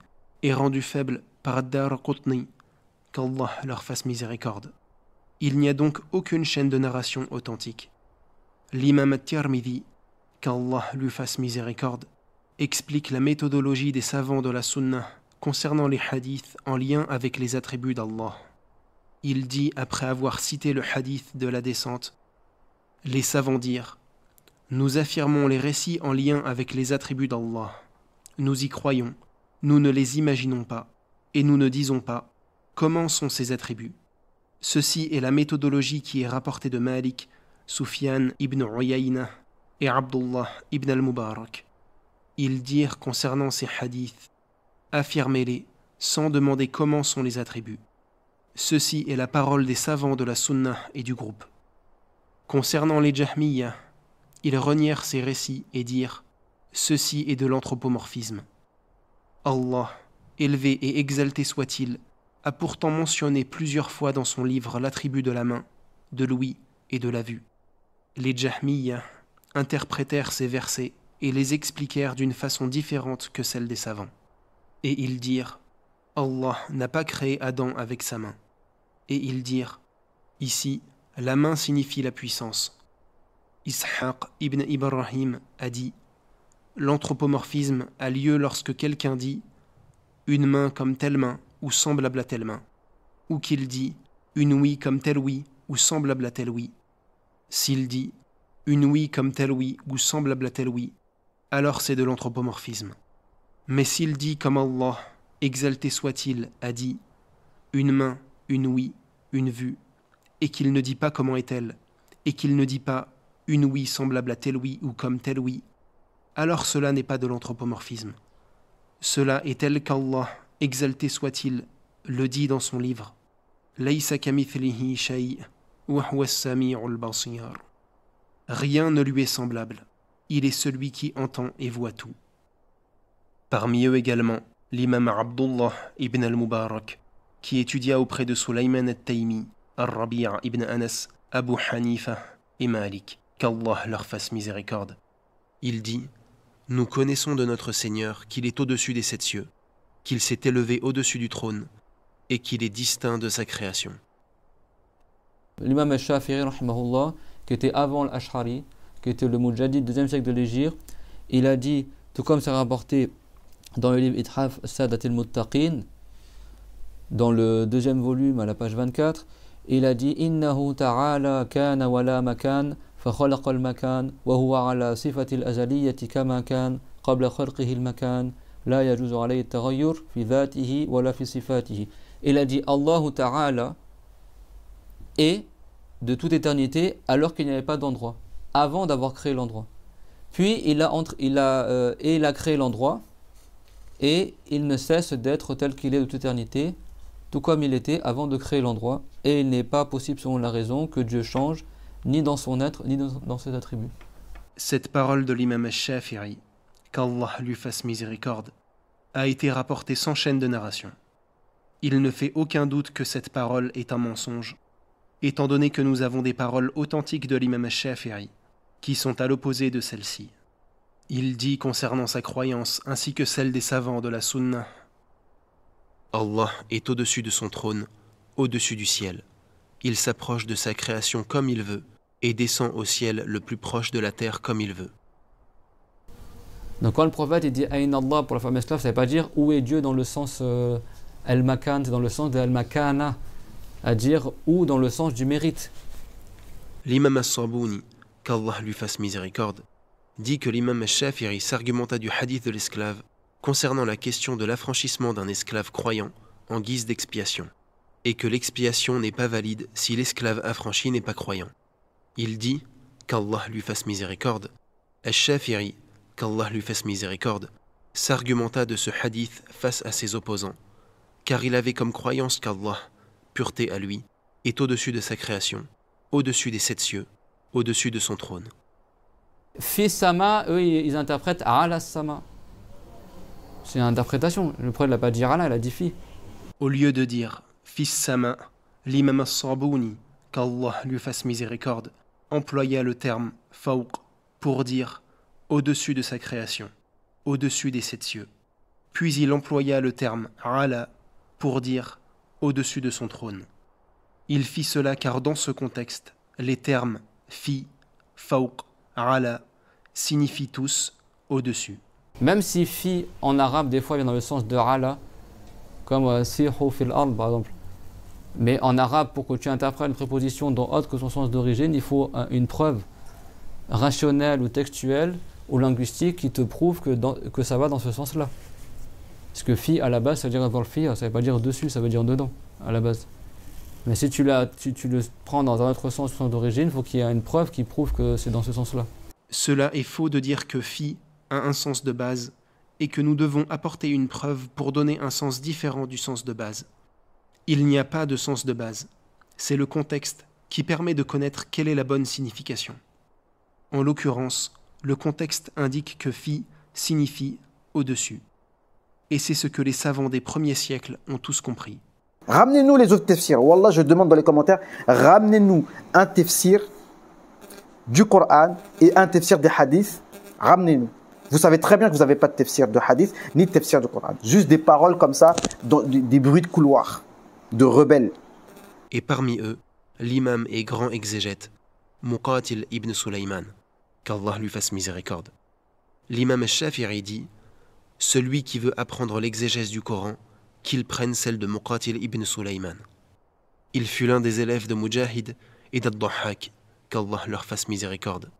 et rendu faible par Ad-Dar Qutni, qu'Allah leur fasse miséricorde. Il n'y a donc aucune chaîne de narration authentique. L'imam at-Tirmidhi, qu'Allah lui fasse miséricorde, explique la méthodologie des savants de la Sunna concernant les hadiths en lien avec les attributs d'Allah. Il dit, après avoir cité le hadith de la descente, « Les savants dirent, nous affirmons les récits en lien avec les attributs d'Allah. Nous y croyons, nous ne les imaginons pas, et nous ne disons pas, comment sont ces attributs. Ceci est la méthodologie qui est rapportée de Malik, Sufyan ibn Uyayna et Abdullah ibn al-Mubarak. Ils dirent concernant ces hadiths, affirmez-les sans demander comment sont les attributs. Ceci est la parole des savants de la Sunna et du groupe. Concernant les Jahmiyyah, ils renièrent ces récits et dirent, ceci est de l'anthropomorphisme. Allah, élevé et exalté soit-il, a pourtant mentionné plusieurs fois dans son livre l'attribut de la main, de l'ouïe et de la vue. Les Jahmiyyah interprétèrent ces versets et les expliquèrent d'une façon différente que celle des savants. Et ils dirent, Allah n'a pas créé Adam avec sa main. Et ils dirent, ici, la main signifie la puissance. Ishaq ibn Ibrahim a dit, l'anthropomorphisme a lieu lorsque quelqu'un dit, une main comme telle main ou semblable à telle main, ou qu'il dit, une ouïe comme telle ouïe ou semblable à telle ouïe. S'il dit, une ouïe comme telle ouïe ou semblable à telle ouïe, alors c'est de l'anthropomorphisme. Mais s'il dit comme Allah, exalté soit-il, a dit, une main, une ouïe, une vue, et qu'il ne dit pas comment est-elle, et qu'il ne dit pas une ouïe semblable à telle ouïe ou comme telle ouïe, alors cela n'est pas de l'anthropomorphisme. Cela est tel qu'Allah, exalté soit-il, le dit dans son livre, Laysa kamithlihi shay' wa huwa as-sami'ul basir. Rien ne lui est semblable. Il est celui qui entend et voit tout. Parmi eux également, l'imam Abdullah ibn al-Mubarak, qui étudia auprès de Sulayman al-Taymi, al-Rabi' ibn Anas, Abu Hanifa et Malik, qu'Allah leur fasse miséricorde. Il dit, « Nous connaissons de notre Seigneur qu'il est au-dessus des 7 cieux, qu'il s'est élevé au-dessus du trône, et qu'il est distinct de sa création. » L'imam al-Shafi'i, rahimahullah, qui était avant l'Ash'ari, qui était le Mujadid du 2e siècle de l'Hégire, il a dit, tout comme c'est rapporté dans le livre Ithaf Sadat al-Muttaqin, dans le 2e volume à la page 24, il a dit Innahu ta'ala kana wa la makan fa khalaqa al-makan wa huwa ala sifati al-azaliyyati kama kan qabla khalqihi al-makan la yajuzu alayhi at-taghayyur fi dhatihi wa la fi sifatihi. Il a dit Allahu ta'ala est de toute éternité alors qu'il n'y avait pas d'endroit, avant d'avoir créé l'endroit. Puis il a créé l'endroit et il ne cesse d'être tel qu'il est de toute éternité, tout comme il était avant de créer l'endroit, et il n'est pas possible selon la raison que Dieu change ni dans son être ni dans ses attributs. Cette parole de l'imam al-Shafi'i, qu'Allah lui fasse miséricorde, a été rapportée sans chaîne de narration. Il ne fait aucun doute que cette parole est un mensonge, étant donné que nous avons des paroles authentiques de l'imam al-Shafi'i, qui sont à l'opposé de celle-ci. Il dit concernant sa croyance ainsi que celle des savants de la Sunna, Allah est au-dessus de son trône, au-dessus du ciel. Il s'approche de sa création comme il veut et descend au ciel le plus proche de la terre comme il veut. Donc quand le prophète il dit Aïn Allah pour la femme esclave, ça ne veut pas dire où est Dieu dans le sens al-makan, c'est dans le sens de al-makana, à dire où dans le sens du mérite. L'imam as-Sabouni, qu'Allah lui fasse miséricorde, dit que l'imam al-Shafi'i s'argumenta du hadith de l'esclave concernant la question de l'affranchissement d'un esclave croyant en guise d'expiation, et que l'expiation n'est pas valide si l'esclave affranchi n'est pas croyant. Il dit, qu'Allah lui fasse miséricorde, al-Shafi'i, qu'Allah lui fasse miséricorde, s'argumenta de ce hadith face à ses opposants, car il avait comme croyance qu'Allah, pureté à lui, est au-dessus de sa création, au-dessus des 7 cieux, au-dessus de son trône. Fi sama, eux ils interprètent ala sama. C'est une interprétation. Le prophète n'a pas dit ala, il a dit fi. Au lieu de dire fils sama, l'imam as-Sabouni, qu'Allah lui fasse miséricorde, employa le terme fawq pour dire au-dessus de sa création, au-dessus des 7 cieux. Puis il employa le terme ala pour dire au-dessus de son trône. Il fit cela car dans ce contexte, les termes fi, fawq, ala signifient tous au-dessus. Même si fi en arabe, des fois, vient dans le sens de ala, comme sihu fil ard par exemple. Mais en arabe, pour que tu interprètes une préposition dans autre que son sens d'origine, il faut une preuve rationnelle ou textuelle ou linguistique qui te prouve que ça va dans ce sens-là. Parce que fi à la base, ça veut dire dans le fi, ça ne veut pas dire dessus, ça veut dire dedans, à la base. Mais si tu le prends dans un autre sens d'origine, il faut qu'il y ait une preuve qui prouve que c'est dans ce sens-là. Cela est faux de dire que fi a un sens de base et que nous devons apporter une preuve pour donner un sens différent du sens de base. Il n'y a pas de sens de base. C'est le contexte qui permet de connaître quelle est la bonne signification. En l'occurrence, le contexte indique que fi signifie au-dessus. Et c'est ce que les savants des premiers siècles ont tous compris. Ramenez-nous les autres tafsirs. Wallah, je demande dans les commentaires, ramenez-nous un tafsir du Coran et un tafsir des hadiths. Ramenez-nous. Vous savez très bien que vous n'avez pas de tafsir de hadith ni de tafsir du Coran. Juste des paroles comme ça, des bruits de couloir, de rebelles. Et parmi eux, l'imam et grand exégète, Muqatil ibn Sulayman, qu'Allah lui fasse miséricorde. L'imam al-Shafi'i dit, celui qui veut apprendre l'exégèse du Coran, qu'il prenne celle de Muqatil ibn Sulayman. Il fut l'un des élèves de Mujahid et d'Ad-Dahhak, qu'Allah leur fasse miséricorde.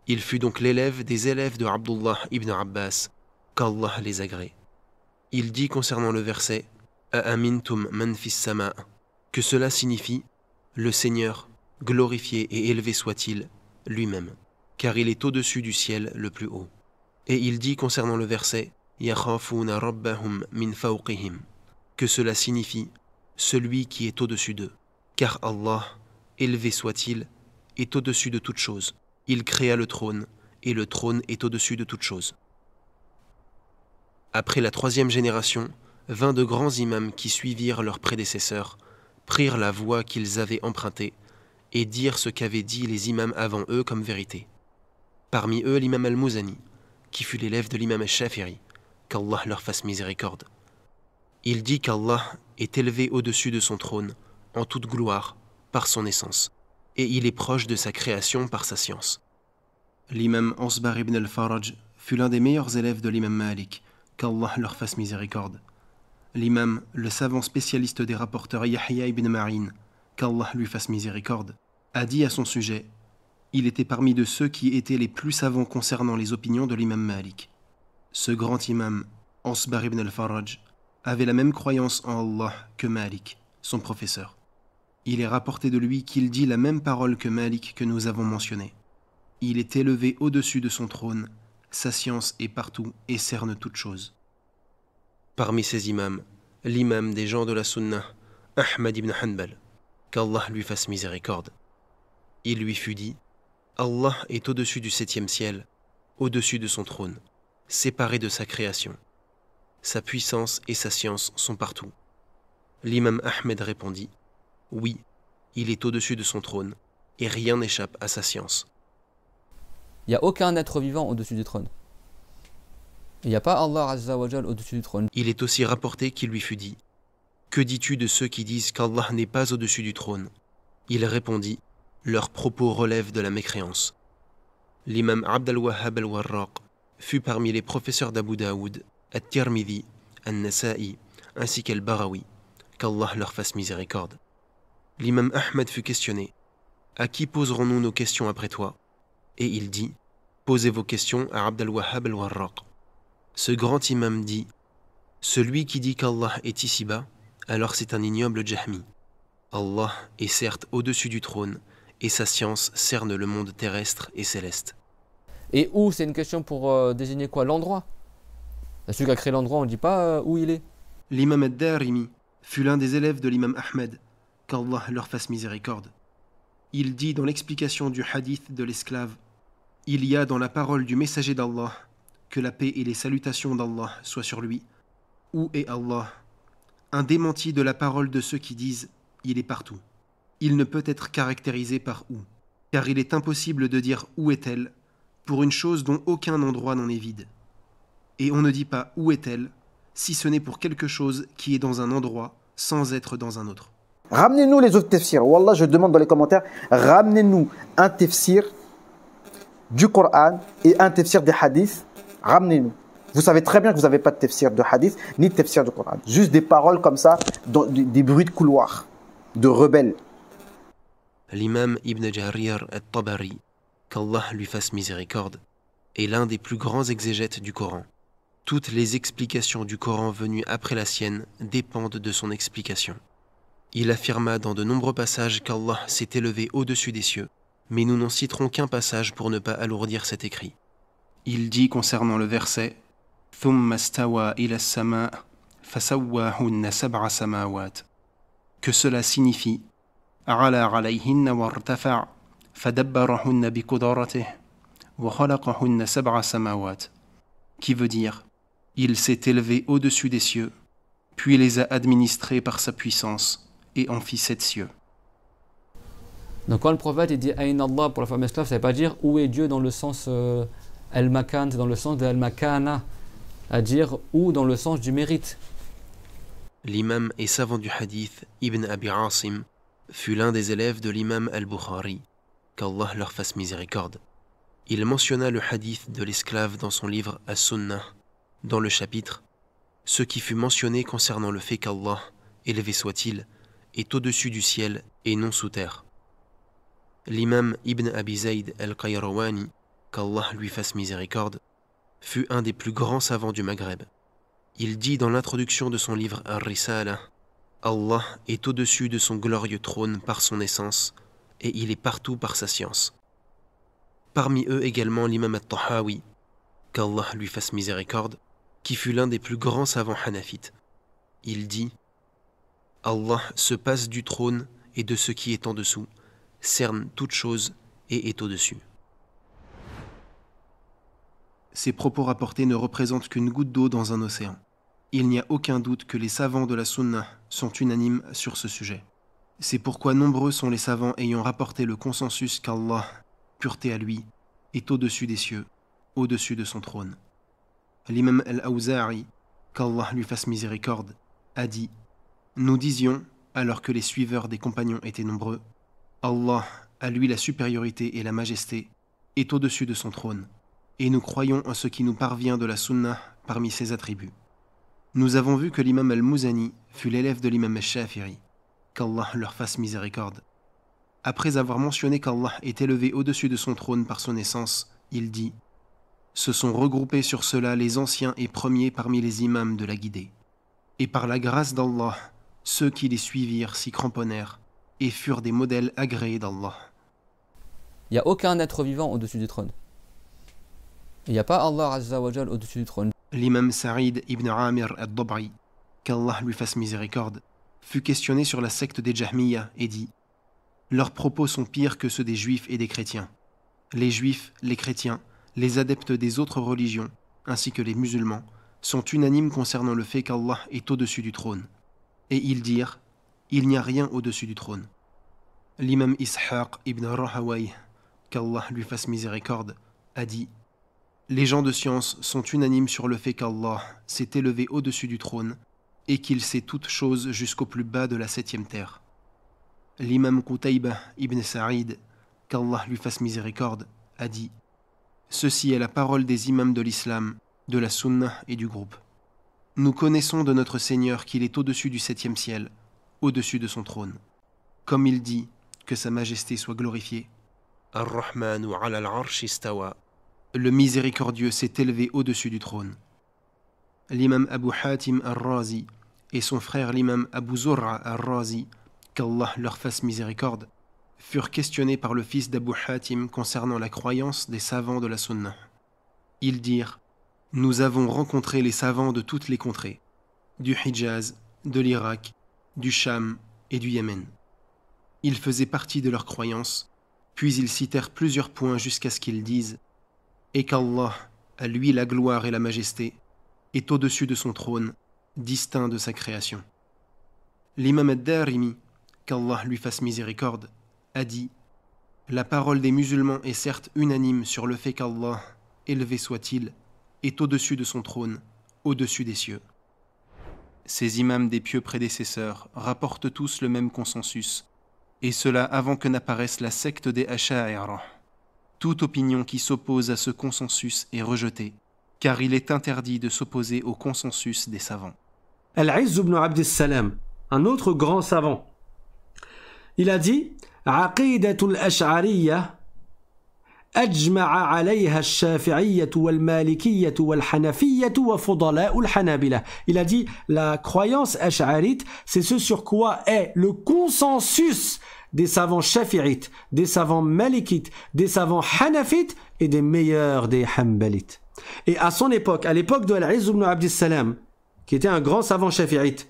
Il fut donc l'élève des élèves de Abdullah ibn Abbas, qu'Allah les agrée. Il dit concernant le verset « A'amintum man fis sama' » que cela signifie « Le Seigneur, glorifié et élevé soit-il, lui-même, car il est au-dessus du ciel le plus haut. » Et il dit concernant le verset « Yakhafuna rabbahum min fawqihim » que cela signifie « Celui qui est au-dessus d'eux » car Allah, élevé soit-il, est au-dessus de toute chose. Il créa le trône, et le trône est au-dessus de toute chose. Après la troisième génération, 20 de grands imams qui suivirent leurs prédécesseurs, prirent la voie qu'ils avaient empruntée, et dirent ce qu'avaient dit les imams avant eux comme vérité. Parmi eux l'imam al-Muzani, qui fut l'élève de l'imam al-Shafi'i, qu'Allah leur fasse miséricorde. Il dit qu'Allah est élevé au-dessus de son trône, en toute gloire, par son essence, et il est proche de sa création par sa science. L'imam Asbar ibn al-Faraj fut l'un des meilleurs élèves de l'imam Malik, qu'Allah leur fasse miséricorde. L'imam, le savant spécialiste des rapporteurs Yahya ibn Ma'in, qu'Allah lui fasse miséricorde, a dit à son sujet « Il était parmi de ceux qui étaient les plus savants concernant les opinions de l'imam Malik. » Ce grand imam, Asbar ibn al-Faraj, avait la même croyance en Allah que Malik, son professeur. Il est rapporté de lui qu'il dit la même parole que Malik que nous avons mentionné. Il est élevé au-dessus de son trône, sa science est partout et cerne toute chose. Parmi ces imams, l'imam des gens de la Sunnah, Ahmad ibn Hanbal, qu'Allah lui fasse miséricorde. Il lui fut dit, Allah est au-dessus du 7e ciel, au-dessus de son trône, séparé de sa création. Sa puissance et sa science sont partout. L'imam Ahmed répondit, oui, il est au-dessus de son trône, et rien n'échappe à sa science. Il n'y a aucun être vivant au-dessus du trône. Il n'y a pas Allah Azza wa Jal au-dessus du trône. Il est aussi rapporté qu'il lui fut dit, que dis-tu de ceux qui disent qu'Allah n'est pas au-dessus du trône? Il répondit, leurs propos relèvent de la mécréance. L'imam Abd al-Wahhab al-Warraq fut parmi les professeurs d'Abu Daoud, At-Tirmidhi, An-Nasa'i, ainsi qu'Al-Barawi, qu'Allah leur fasse miséricorde. L'imam Ahmed fut questionné, « À qui poserons-nous nos questions après toi ?» Et il dit, « Posez vos questions à Abd al-Wahhab al-Warraq. » Ce grand imam dit, « Celui qui dit qu'Allah est ici-bas, alors c'est un ignoble Jahmi. Allah est certes au-dessus du trône, et sa science cerne le monde terrestre et céleste. » Et où, c'est une question pour désigner quoi? L'endroit. Celui qui a créé l'endroit, on ne dit pas où il est. L'imam ad-Darimi fut l'un des élèves de l'imam Ahmed, qu'Allah leur fasse miséricorde. Il dit dans l'explication du hadith de l'esclave, « Il y a dans la parole du messager d'Allah, que la paix et les salutations d'Allah soient sur lui. Où est Allah? Un démenti de la parole de ceux qui disent, il est partout. Il ne peut être caractérisé par où, car il est impossible de dire où est-elle, pour une chose dont aucun endroit n'en est vide. Et on ne dit pas où est-elle, si ce n'est pour quelque chose qui est dans un endroit sans être dans un autre. » Ramenez-nous les autres tafsirs. Wallah, je demande dans les commentaires, ramenez-nous un tafsir du Coran et un tafsir des hadiths. Ramenez-nous. Vous savez très bien que vous n'avez pas de tafsir de hadith ni de tafsir du Coran. Juste des paroles comme ça, des bruits de couloir, de rebelles. L'imam Ibn Jarir al-Tabari, qu'Allah lui fasse miséricorde, est l'un des plus grands exégètes du Coran. Toutes les explications du Coran venues après la sienne dépendent de son explication. Il affirma dans de nombreux passages qu'Allah s'est élevé au-dessus des cieux, mais nous n'en citerons qu'un passage pour ne pas alourdir cet écrit. Il dit concernant le verset « Thumma stawa ila as-sama' fasawwahunna sab'a samawat » que cela signifie « A'ala alayhinna wartafa' fadabbarahunna biqudratihi wa khalaqahunna sab'a samawat » qui veut dire « Il s'est élevé au-dessus des cieux, puis les a administrés par sa puissance, et en fit 7 cieux. » Donc quand le prophète il dit Aïn Allah pour la femme esclave, ça ne veut pas dire où est Dieu dans le sens Al-Makan, c'est dans le sens de Al-Makana, à dire où dans le sens du mérite. L'imam et savant du hadith Ibn Abi Asim fut l'un des élèves de l'imam Al-Bukhari, qu'Allah leur fasse miséricorde. Il mentionna le hadith de l'esclave dans son livre As-Sunnah, dans le chapitre « Ce qui fut mentionné concernant le fait qu'Allah, élevé soit-il, est au-dessus du ciel et non sous terre. » L'imam Ibn Abi Zayd al-Qayrawani, qu'Allah lui fasse miséricorde, fut un des plus grands savants du Maghreb. Il dit dans l'introduction de son livre Ar-Risala, « Allah est au-dessus de son glorieux trône par son essence, et il est partout par sa science. » Parmi eux également l'imam al-Tahawi, qu'Allah lui fasse miséricorde, qui fut l'un des plus grands savants hanafites. Il dit « Allah se passe du trône et de ce qui est en dessous, cerne toute chose et est au-dessus. » Ces propos rapportés ne représentent qu'une goutte d'eau dans un océan. Il n'y a aucun doute que les savants de la Sunna sont unanimes sur ce sujet. C'est pourquoi nombreux sont les savants ayant rapporté le consensus qu'Allah, pureté à lui, est au-dessus des cieux, au-dessus de son trône. L'imam al-Awza'i, qu'Allah lui fasse miséricorde, a dit « Nous disions, alors que les suiveurs des compagnons étaient nombreux, Allah, à lui la supériorité et la majesté, est au-dessus de son trône, et nous croyons en ce qui nous parvient de la Sunna parmi ses attributs. Nous avons vu que l'imam al-Muzani fut l'élève de l'imam al-Shafi'i, qu'Allah leur fasse miséricorde. Après avoir mentionné qu'Allah est élevé au-dessus de son trône par son essence, il dit « Se sont regroupés sur cela les anciens et premiers parmi les imams de la guidée. Et par la grâce d'Allah, ceux qui les suivirent s'y cramponnèrent et furent des modèles agréés d'Allah. » Il n'y a aucun être vivant au-dessus du trône. Il n'y a pas Allah Azza wa Jal au-dessus du trône. L'imam Sa'id ibn Amir al-Dab'i, qu'Allah lui fasse miséricorde, fut questionné sur la secte des Jahmiyyah et dit « Leurs propos sont pires que ceux des juifs et des chrétiens. Les juifs, les chrétiens, les adeptes des autres religions, ainsi que les musulmans, sont unanimes concernant le fait qu'Allah est au-dessus du trône. Et ils dirent « Il n'y a rien au-dessus du trône. » L'imam Ishaq ibn Rahawayh, qu'Allah lui fasse miséricorde, a dit « Les gens de science sont unanimes sur le fait qu'Allah s'est élevé au-dessus du trône et qu'il sait toutes choses jusqu'au plus bas de la 7e terre. » L'imam Qutaybah ibn Sa'id, qu'Allah lui fasse miséricorde, a dit « Ceci est la parole des imams de l'islam, de la Sunna et du groupe. Nous connaissons de notre Seigneur qu'il est au-dessus du 7e ciel, au-dessus de son trône. Comme il dit, que sa majesté soit glorifiée. Ar-Rahmanu ala al-arsh istawa. Le miséricordieux s'est élevé au-dessus du trône. L'imam Abu Hatim al-Razi et son frère l'imam Abu Zur'a al-Razi, qu'Allah leur fasse miséricorde, furent questionnés par le fils d'Abu Hatim concernant la croyance des savants de la Sunna. Ils dirent « Nous avons rencontré les savants de toutes les contrées, du Hijaz, de l'Irak, du Cham et du Yémen. Ils faisaient partie de leur croyance, puis ils citèrent plusieurs points jusqu'à ce qu'ils disent « Et qu'Allah, à lui la gloire et la majesté, est au-dessus de son trône, distinct de sa création. » L'imam ad-Darimi, qu'Allah lui fasse miséricorde, a dit « La parole des musulmans est certes unanime sur le fait qu'Allah, élevé soit-il, est au-dessus de son trône, au-dessus des cieux. » Ces imams des pieux prédécesseurs rapportent tous le même consensus, et cela avant que n'apparaisse la secte des Asha'ira. Toute opinion qui s'oppose à ce consensus est rejetée, car il est interdit de s'opposer au consensus des savants. Al-Izz ibn Abd as-Salam, un autre grand savant, il a dit Aqidatul Ash'ariyya أجمع عليها الشافعية والمالكية والحنفية وفضلاء الحنابلة. Il a dit la croyance ash'arite, c'est ce sur quoi est le consensus des savants shafi'ites, des savants malikites, des savants hanafites et des meilleurs des hanbalites. Et à son époque, à l'époque de Al-Izz ibn Abd as-Salam, qui était un grand savant shafi'ite,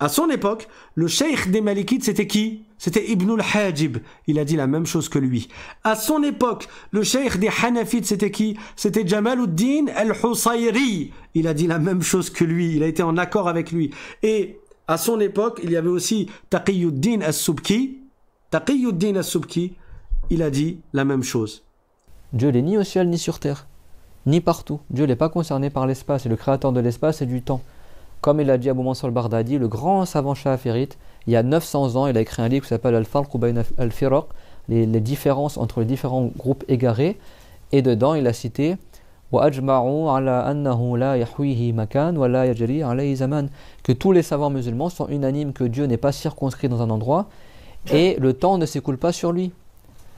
à son époque, le cheikh des Malikites, c'était qui? C'était Ibn al-Hajib. Il a dit la même chose que lui. À son époque, le cheikh des Hanafites, c'était qui? C'était Jamaluddin al-Husayri. Il a dit la même chose que lui. Il a été en accord avec lui. Et à son époque, il y avait aussi Taqiyuddin as-Subki. Taqiyuddin as-Subki, il a dit la même chose. Dieu n'est ni au ciel ni sur terre, ni partout. Dieu n'est pas concerné par l'espace. Et le créateur de l'espace et du temps. Comme il a dit Abu Mansur al-Bardadi, le grand savant shafirite, il y a 900 ans, il a écrit un livre qui s'appelle Al-Farq bayna al-Firaq, les différences entre les différents groupes égarés. Et dedans, il a cité وَأَجْمَعُوا عَلَى أَنَّهُ لَا يَحْوِيهِ مَكَانٌ وَلَا يَجْرِي عَلَيْهِ زَمَانٌ, que tous les savants musulmans sont unanimes que Dieu n'est pas circonscrit dans un endroit et le temps ne s'écoule pas sur lui.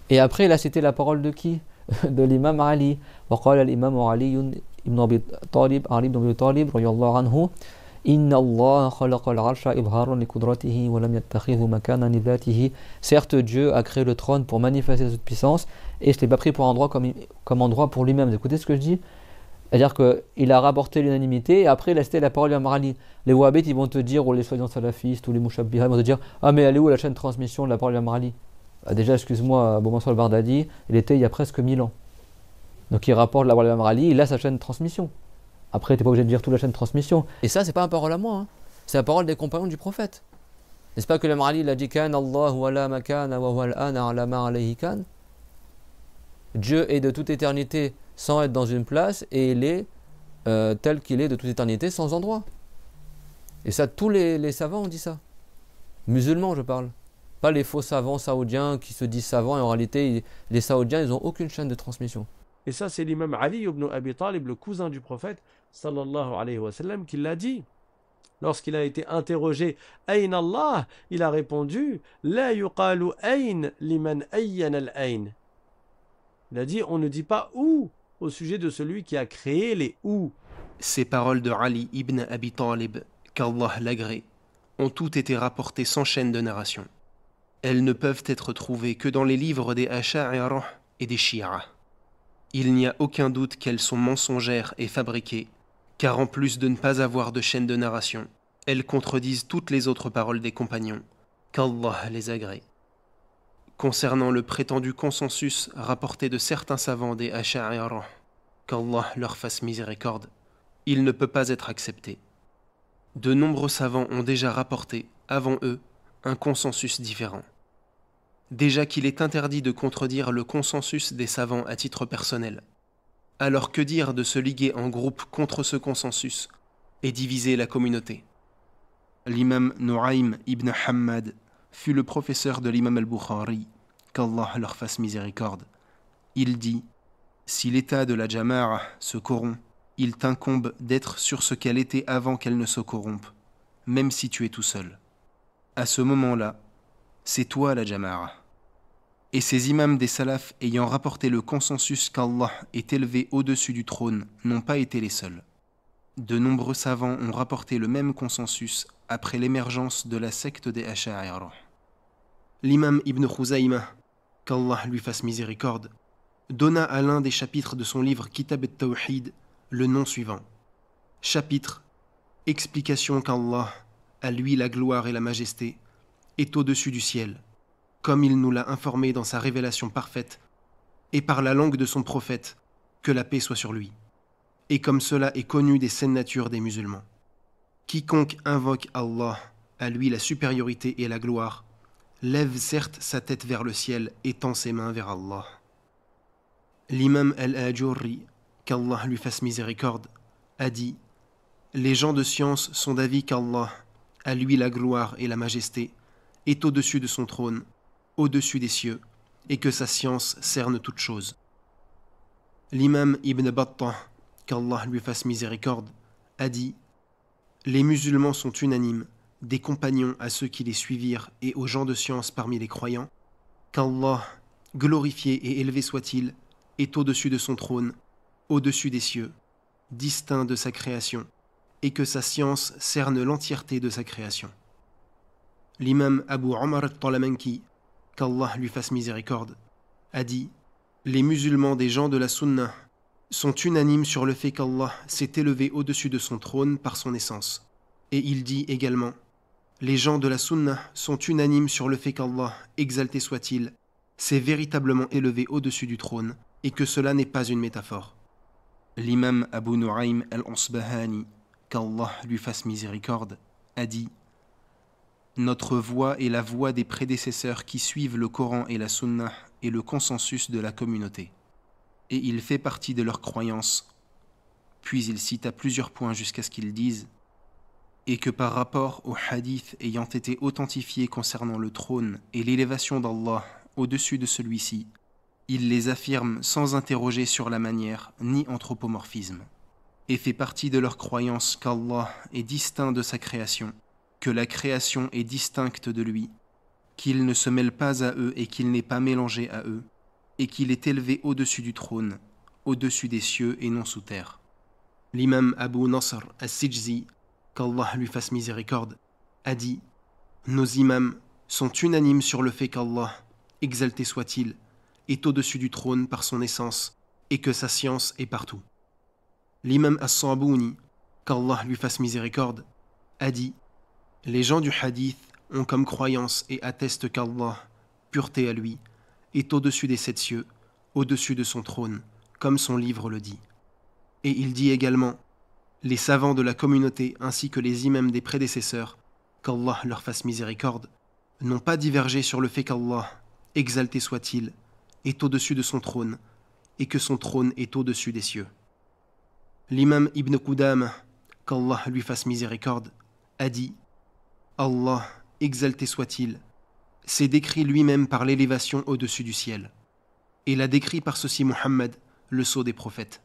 Et après, il a cité la parole de qui? De l'imam Ali. وَقَالَ الْإِمَامُ عَلِيٌّ ibn Abi Talib, Ali ibn Abi Talib, radiyallahu anhu, Inna Allah khalaqa al-arsha ibharan li qudratihi wa lam yattakhidhu makanan li dhatihi. Certes, Dieu a créé le trône pour manifester sa puissance et je ne l'ai pas pris pour endroit comme endroit pour lui-même. Vous écoutez ce que je dis? C'est-à-dire qu'il a rapporté l'unanimité et après il a cité la parole d'Imam Ali. Les wahhabites ils vont te dire, ou les soi-disant salafistes, ou les mushabbihas, ils vont te dire ah mais elle est où la chaîne de transmission de la parole d'Imam Ali? Déjà, excuse-moi, Abu Mansur al-Bardadi, il était il y a presque 1000 ans. Donc il rapporte la parole d'Imam Ali, il a sa chaîne de transmission. Après, tu n'es pas obligé de dire toute la chaîne de transmission. Et ça, c'est pas une parole à moi, hein. C'est la parole des compagnons du prophète. N'est-ce pas que l'imam Ali il a dit Kan Allahu ala makana wa huwa al-ana ala ma alayhi kan? Dieu est de toute éternité sans être dans une place et il est tel qu'il est de toute éternité sans endroit. Et ça, tous les savants ont dit ça. Musulmans, je parle. Pas les faux savants saoudiens qui se disent savants et en réalité, les saoudiens, ils n'ont aucune chaîne de transmission. Et ça, c'est l'imam Ali ibn Abi Talib, le cousin du prophète, sallallahu alayhi wa sallam, qui l'a dit. Lorsqu'il a été interrogé « Ayn Allah ?» il a répondu « La yuqalu ayn liman ayyan al-ayn » Il a dit « On ne dit pas « où » au sujet de celui qui a créé les « où ». Ces paroles de Ali ibn Abi Talib, qu'Allah l'agrée, ont toutes été rapportées sans chaîne de narration. Elles ne peuvent être trouvées que dans les livres des Asha'ira et des Shi'a. Il n'y a aucun doute qu'elles sont mensongères et fabriquées, car en plus de ne pas avoir de chaîne de narration, elles contredisent toutes les autres paroles des compagnons, qu'Allah les agrée. Concernant le prétendu consensus rapporté de certains savants des Asha'ira, qu'Allah leur fasse miséricorde, il ne peut pas être accepté. De nombreux savants ont déjà rapporté, avant eux, un consensus différent. Déjà qu'il est interdit de contredire le consensus des savants à titre personnel. Alors que dire de se liguer en groupe contre ce consensus et diviser la communauté? L'imam Nu'aym ibn Hammad fut le professeur de l'imam al-Bukhari, qu'Allah leur fasse miséricorde. Il dit « Si l'état de la Jama'a se corrompt, il t'incombe d'être sur ce qu'elle était avant qu'elle ne se corrompe, même si tu es tout seul. À ce moment-là, c'est toi la Jama'a. » Et ces imams des salafs ayant rapporté le consensus qu'Allah est élevé au-dessus du trône n'ont pas été les seuls. De nombreux savants ont rapporté le même consensus après l'émergence de la secte des Asha'ira. L'imam Ibn Khuzayma, qu'Allah lui fasse miséricorde, donna à l'un des chapitres de son livre Kitab al-Tawhid le nom suivant. Chapitre « Explication qu'Allah, à lui la gloire et la majesté, est au-dessus du ciel, comme il nous l'a informé dans sa révélation parfaite, et par la langue de son prophète, que la paix soit sur lui, et comme cela est connu des saines natures des musulmans. Quiconque invoque Allah, à lui la supériorité et la gloire, lève certes sa tête vers le ciel et tend ses mains vers Allah. » L'imam al-Ajurri, qu'Allah lui fasse miséricorde, a dit Les gens de science sont d'avis qu'Allah, à lui la gloire et la majesté, est au-dessus de son trône, au-dessus des cieux, et que sa science cerne toutes choses. L'imam Ibn Battah, qu'Allah lui fasse miséricorde, a dit « Les musulmans sont unanimes, des compagnons à ceux qui les suivirent et aux gens de science parmi les croyants, qu'Allah, glorifié et élevé soit-il, est au-dessus de son trône, au-dessus des cieux, distinct de sa création, et que sa science cerne l'entièreté de sa création. » L'imam Abu Omar al-Talamanki, qu'Allah lui fasse miséricorde, a dit « Les musulmans des gens de la Sunna sont unanimes sur le fait qu'Allah s'est élevé au-dessus de son trône par son essence. » Et il dit également « Les gens de la Sunna sont unanimes sur le fait qu'Allah, exalté soit-il, s'est véritablement élevé au-dessus du trône et que cela n'est pas une métaphore. » L'imam Abu Nu'aym al-Ansbahani, qu'Allah lui fasse miséricorde, a dit « Notre voie est la voie des prédécesseurs qui suivent le Coran et la Sunna et le consensus de la communauté. Et il fait partie de leur croyance. » Puis il cita plusieurs points jusqu'à ce qu'ils disent « Et que par rapport aux hadiths ayant été authentifiés concernant le trône et l'élévation d'Allah au-dessus de celui-ci, il les affirme sans interroger sur la manière ni anthropomorphisme. Et fait partie de leur croyance qu'Allah est distinct de sa création, que la création est distincte de lui, qu'il ne se mêle pas à eux et qu'il n'est pas mélangé à eux, et qu'il est élevé au-dessus du trône, au-dessus des cieux et non sous terre. » L'imam Abu Nasr al-Sijzi, qu'Allah lui fasse miséricorde, a dit « Nos imams sont unanimes sur le fait qu'Allah, exalté soit-il, est au-dessus du trône par son essence et que sa science est partout. » L'imam As-Sabouni, qu'Allah lui fasse miséricorde, a dit « Les gens du hadith ont comme croyance et attestent qu'Allah, pureté à lui, est au-dessus des 7 cieux, au-dessus de son trône, comme son livre le dit. » Et il dit également « Les savants de la communauté ainsi que les imams des prédécesseurs, qu'Allah leur fasse miséricorde, n'ont pas divergé sur le fait qu'Allah, exalté soit-il, est au-dessus de son trône, et que son trône est au-dessus des cieux. » L'imam Ibn Qudama, qu'Allah lui fasse miséricorde, a dit « Allah, exalté soit-il, s'est décrit lui-même par l'élévation au-dessus du ciel, et l'a décrit par ceci Muhammad, le sceau des prophètes.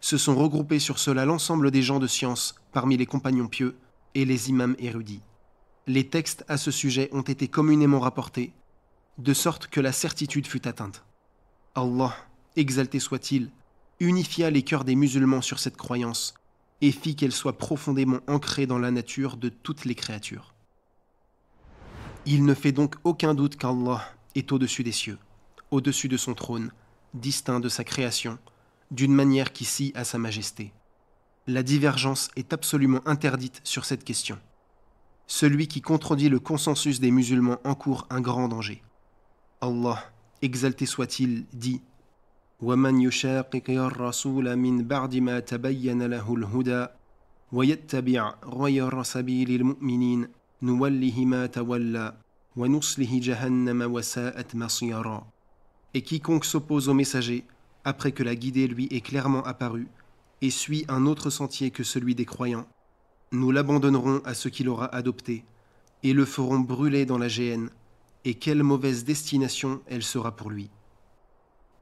Se sont regroupés sur cela l'ensemble des gens de science parmi les compagnons pieux et les imams érudits. Les textes à ce sujet ont été communément rapportés, de sorte que la certitude fut atteinte. Allah, exalté soit-il, unifia les cœurs des musulmans sur cette croyance et fit qu'elle soit profondément ancrée dans la nature de toutes les créatures. Il ne fait donc aucun doute qu'Allah est au-dessus des cieux, au-dessus de son trône, distinct de sa création, d'une manière qui scie à sa majesté. La divergence est absolument interdite sur cette question. Celui qui contredit le consensus des musulmans encourt un grand danger. Allah, exalté soit-il, dit « وَمَنْ يُشَاقِقِ الرَّسُولَ مِنْ بَعْدِ مَا تَبَيَّنَ لَهُ الْهُدَى وَيَتَّبِعْ غَيْرَ سَبِيلِ الْمُؤْمِنِينَ نُوَلِّهِ مَا تَوَلَّى وَنُصْلِهِ جَهَنَّمَ وَسَاءَتْ مَصِيرًا » Et quiconque s'oppose au messager, après que la guidée lui est clairement apparue, et suit un autre sentier que celui des croyants, nous l'abandonnerons à ce qu'il aura adopté, et le ferons brûler dans la géhenne, et quelle mauvaise destination elle sera pour lui.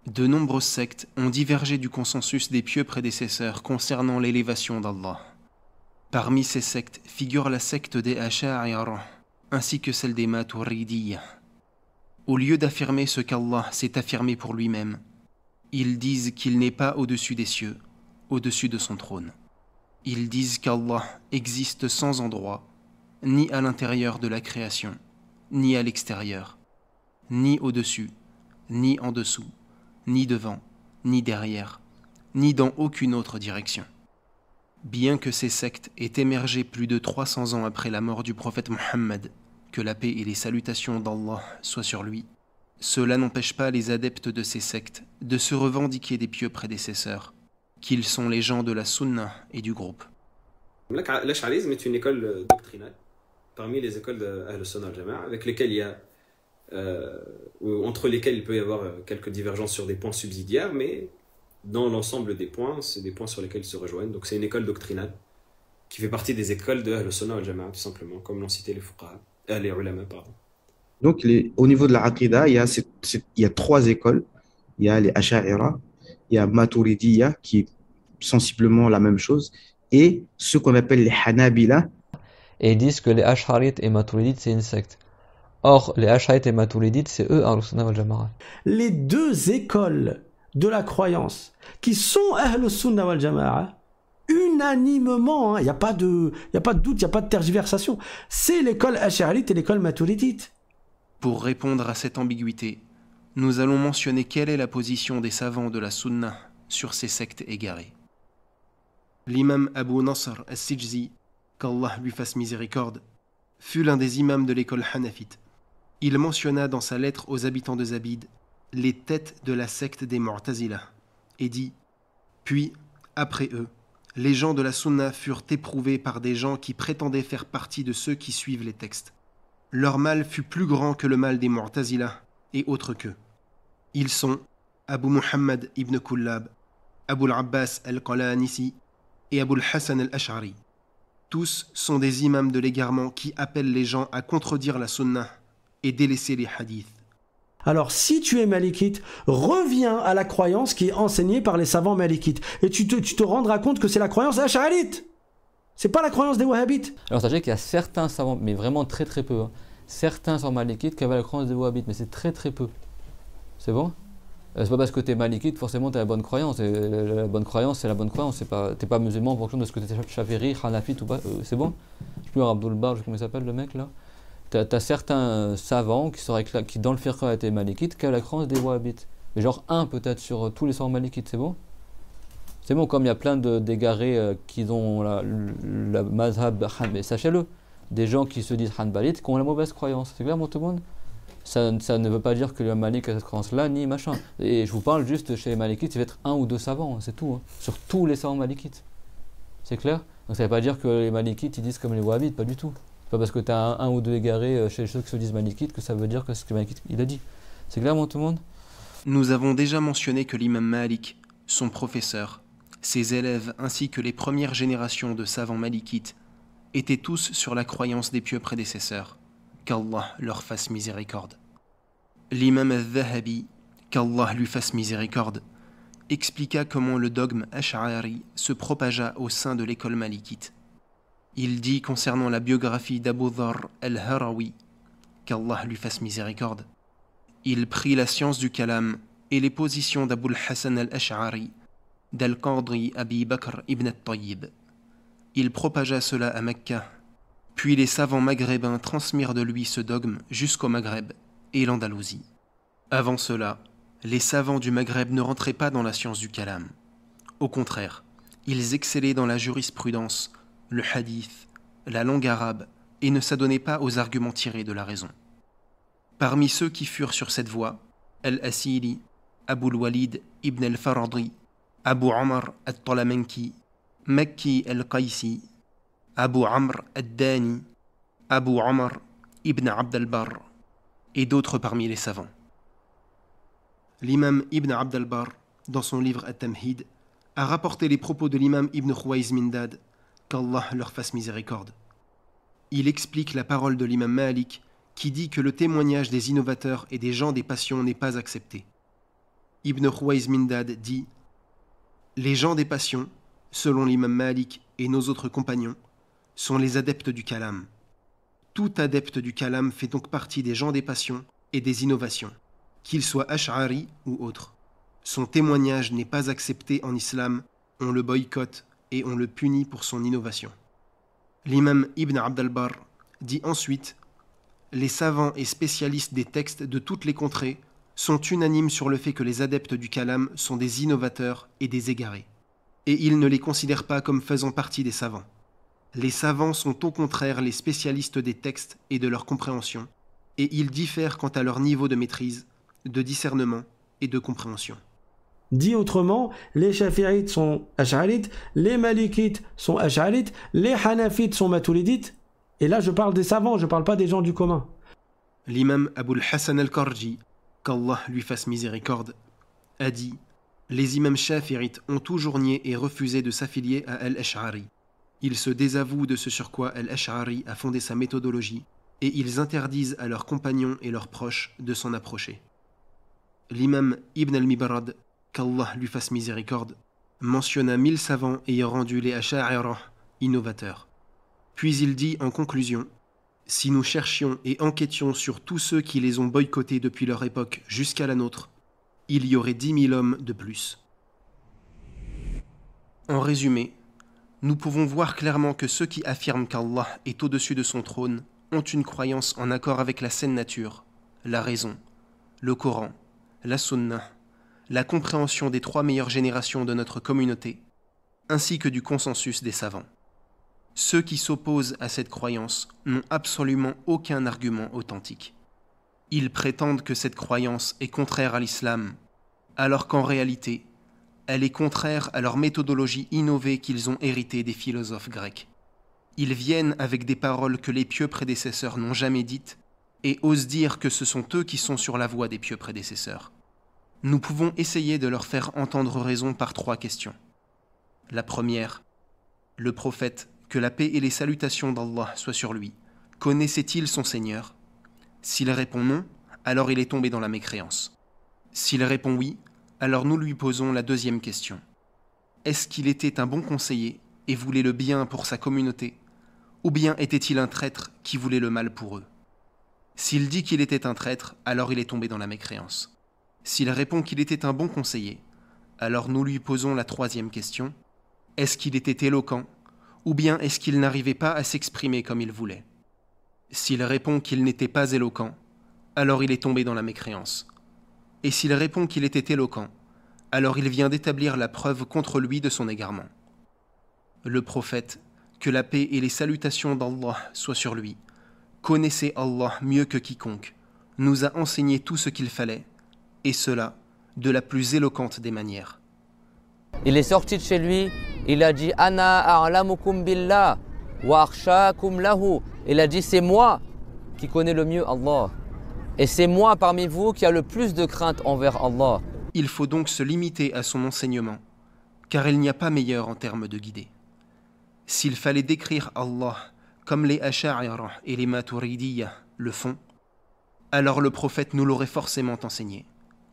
De nombreuses sectes ont divergé du consensus des pieux prédécesseurs concernant l'élévation d'Allah. Parmi ces sectes figure la secte des Asha'ira, ainsi que celle des Maturidiyya. Au lieu d'affirmer ce qu'Allah s'est affirmé pour lui-même, ils disent qu'il n'est pas au-dessus des cieux, au-dessus de son trône. Ils disent qu'Allah existe sans endroit, ni à l'intérieur de la création, ni à l'extérieur, ni au-dessus, ni en dessous, ni devant, ni derrière, ni dans aucune autre direction. Bien que ces sectes aient émergé plus de 300 ans après la mort du prophète Muhammad, que la paix et les salutations d'Allah soient sur lui, cela n'empêche pas les adeptes de ces sectes de se revendiquer des pieux prédécesseurs, qu'ils sont les gens de la Sunna et du groupe. L'ash'arisme est une école doctrinale parmi les écoles de Ahl-Sunnah al-Jama'a, avec lesquelles il y a, entre lesquelles il peut y avoir quelques divergences sur des points subsidiaires, mais dans l'ensemble des points, c'est des points sur lesquels ils se rejoignent. Donc c'est une école doctrinale qui fait partie des écoles de Ahl-Sunnah wal Jama'a, tout simplement, comme l'ont cité les fuqaha, les ulama, pardon. Donc, au niveau de la Aqidah, il y a trois écoles. Il y a les Asha'ira, il y a Maturidiyya, qui est sensiblement la même chose, et ce qu'on appelle les Hanabila. Et ils disent que les Ash'arites et Maturidites, c'est une secte. Or, les Ash'arites et Maturidites, c'est eux, Ahl-Sunnah wal Jama'a. Les deux écoles de la croyance qui sont Ahl-Sunnah wal Jama'a, unanimement, il n'y a pas de doute, il n'y a pas de tergiversation, c'est l'école Ash'arite et l'école Maturidite. Pour répondre à cette ambiguïté, nous allons mentionner quelle est la position des savants de la Sunna sur ces sectes égarées. L'imam Abu Nasr al-Sijzi, qu'Allah lui fasse miséricorde, fut l'un des imams de l'école Hanafite. Il mentionna dans sa lettre aux habitants de Zabid les têtes de la secte des Mu'tazila et dit « Puis, après eux, les gens de la Sunna furent éprouvés par des gens qui prétendaient faire partie de ceux qui suivent les textes. Leur mal fut plus grand que le mal des Mu'tazila et autres qu'eux. Ils sont Abu Muhammad ibn Kullab, Abu al-Abbas al-Qalanisi et Abu al-Hassan al-Ash'ari. Tous sont des imams de l'égarement qui appellent les gens à contredire la Sunna et délaisser les hadiths. Alors, si tu es malikite, reviens à la croyance qui est enseignée par les savants malikites. Et tu te rendras compte que c'est la croyance ash'arite. C'est pas la croyance des wahhabites. Alors, sachez qu'il y a certains savants, mais vraiment très très peu, certains savants malikites qui avaient la croyance des wahhabites, mais c'est très très peu. C'est bon? C'est pas parce que tu es malikite, forcément tu as la bonne croyance. Et la bonne croyance, c'est la bonne croyance. T'es pas musulman en fonction de ce que tu es shafiri, hanafite ou pas. C'est bon? Je sais plus, Abdul Bar, comment il s'appelle le mec là? T'as certains savants qui dans le fiqh étaient malikites qui ont la croyance des wahhabites. Mais genre un peut-être sur tous les savants malikites, c'est bon? C'est bon, comme il y a plein d'égarés qui ont la mazhab, mais sachez-le, des gens qui se disent hanbalites qui ont la mauvaise croyance. C'est clair pour tout le monde? Ça ne veut pas dire que le Malik a cette croyance-là, ni machin. Et je vous parle juste chez les Malikites, il va être un ou deux savants, c'est tout. Sur tous les savants Malikites. C'est clair? Donc ça ne veut pas dire que les Malikites ils disent comme les Wahhabites, pas du tout. C'est pas parce que tu as un ou deux égarés chez ceux qui se disent Malikites que ça veut dire que c'est ce que Malik il a dit. C'est clair, tout le monde? Nous avons déjà mentionné que l'imam Malik, son professeur, ses élèves ainsi que les premières générations de savants Malikites étaient tous sur la croyance des pieux prédécesseurs. Qu'Allah leur fasse miséricorde. L'imam al-Dhahabi, qu'Allah lui fasse miséricorde, expliqua comment le dogme ash'ari se propagea au sein de l'école malikite. Il dit concernant la biographie d'Abu Dharr al-Harawi, qu'Allah lui fasse miséricorde, il prit la science du kalam et les positions d'Abu al-Hassan al-Ash'ari, d'Al-Qadri Abi Bakr ibn al-Tayyib. Il propagea cela à Mecca. Puis les savants maghrébins transmirent de lui ce dogme jusqu'au Maghreb et l'Andalousie. Avant cela, les savants du Maghreb ne rentraient pas dans la science du kalam. Au contraire, ils excellaient dans la jurisprudence, le hadith, la langue arabe et ne s'adonnaient pas aux arguments tirés de la raison. Parmi ceux qui furent sur cette voie, Al-Asili, Abu al-Walid ibn al-Faradi, Abu Amr al-Talamenki, Makki al-Qaisi, Abu Amr al-Dani, Abu Amr ibn Abd al-Barr et d'autres parmi les savants. L'imam Ibn Abd al-Barr, dans son livre At-Tamhid, a rapporté les propos de l'imam Ibn Khuwayz Mindad, qu'Allah leur fasse miséricorde. Il explique la parole de l'imam Malik qui dit que le témoignage des innovateurs et des gens des passions n'est pas accepté. Ibn Khuwayz Mindad dit « Les gens des passions, selon l'imam Malik et nos autres compagnons, sont les adeptes du kalam. Tout adepte du kalam fait donc partie des gens des passions et des innovations, qu'il soit ash'ari ou autre. Son témoignage n'est pas accepté en islam, on le boycotte et on le punit pour son innovation. » L'imam Ibn Abd al-Barr dit ensuite « Les savants et spécialistes des textes de toutes les contrées sont unanimes sur le fait que les adeptes du kalam sont des innovateurs et des égarés, et ils ne les considèrent pas comme faisant partie des savants. Les savants sont au contraire les spécialistes des textes et de leur compréhension, et ils diffèrent quant à leur niveau de maîtrise, de discernement et de compréhension. » Dit autrement, les Shafi'ites sont Ash'arites, les Malikites sont Ash'arites, les Hanafites sont Maturidites, et là je parle des savants, je ne parle pas des gens du commun. L'imam Abu al-Hassan al-Karji, qu'Allah lui fasse miséricorde, a dit « Les imams Shafi'ites ont toujours nié et refusé de s'affilier à al-Ash'ari. Ils se désavouent de ce sur quoi Al-Ash'ari a fondé sa méthodologie et ils interdisent à leurs compagnons et leurs proches de s'en approcher. L'imam Ibn al-Mibarad, qu'Allah lui fasse miséricorde, mentionna 1000 savants ayant rendu les Ash'ari innovateurs. Puis il dit en conclusion: si nous cherchions et enquêtions sur tous ceux qui les ont boycottés depuis leur époque jusqu'à la nôtre, il y aurait 10 000 hommes de plus. En résumé, nous pouvons voir clairement que ceux qui affirment qu'Allah est au-dessus de son trône ont une croyance en accord avec la saine nature, la raison, le Coran, la Sunna, la compréhension des 3 meilleures générations de notre communauté, ainsi que du consensus des savants. Ceux qui s'opposent à cette croyance n'ont absolument aucun argument authentique. Ils prétendent que cette croyance est contraire à l'islam, alors qu'en réalité, elle est contraire à leur méthodologie innovée qu'ils ont héritée des philosophes grecs. Ils viennent avec des paroles que les pieux prédécesseurs n'ont jamais dites et osent dire que ce sont eux qui sont sur la voie des pieux prédécesseurs. Nous pouvons essayer de leur faire entendre raison par 3 questions. La première, le prophète, que la paix et les salutations d'Allah soient sur lui, connaissait-il son Seigneur? S'il répond non, alors il est tombé dans la mécréance. S'il répond oui, alors nous lui posons la deuxième question. Est-ce qu'il était un bon conseiller et voulait le bien pour sa communauté, ou bien était-il un traître qui voulait le mal pour eux? S'il dit qu'il était un traître, alors il est tombé dans la mécréance. S'il répond qu'il était un bon conseiller, alors nous lui posons la troisième question. Est-ce qu'il était éloquent, ou bien est-ce qu'il n'arrivait pas à s'exprimer comme il voulait? S'il répond qu'il n'était pas éloquent, alors il est tombé dans la mécréance. Et s'il répond qu'il était éloquent, alors il vient d'établir la preuve contre lui de son égarement. Le prophète, que la paix et les salutations d'Allah soient sur lui, connaissait Allah mieux que quiconque, nous a enseigné tout ce qu'il fallait, et cela de la plus éloquente des manières. Il est sorti de chez lui, il a dit « Ana a'lamukum billah wa akhshakum lahu » Il a dit « c'est moi qui connais le mieux Allah. Et c'est moi parmi vous qui a le plus de crainte envers Allah. » Il faut donc se limiter à son enseignement, car il n'y a pas meilleur en termes de guider. S'il fallait décrire Allah comme les Ash'ari et les Maturidiyya le font, alors le prophète nous l'aurait forcément enseigné,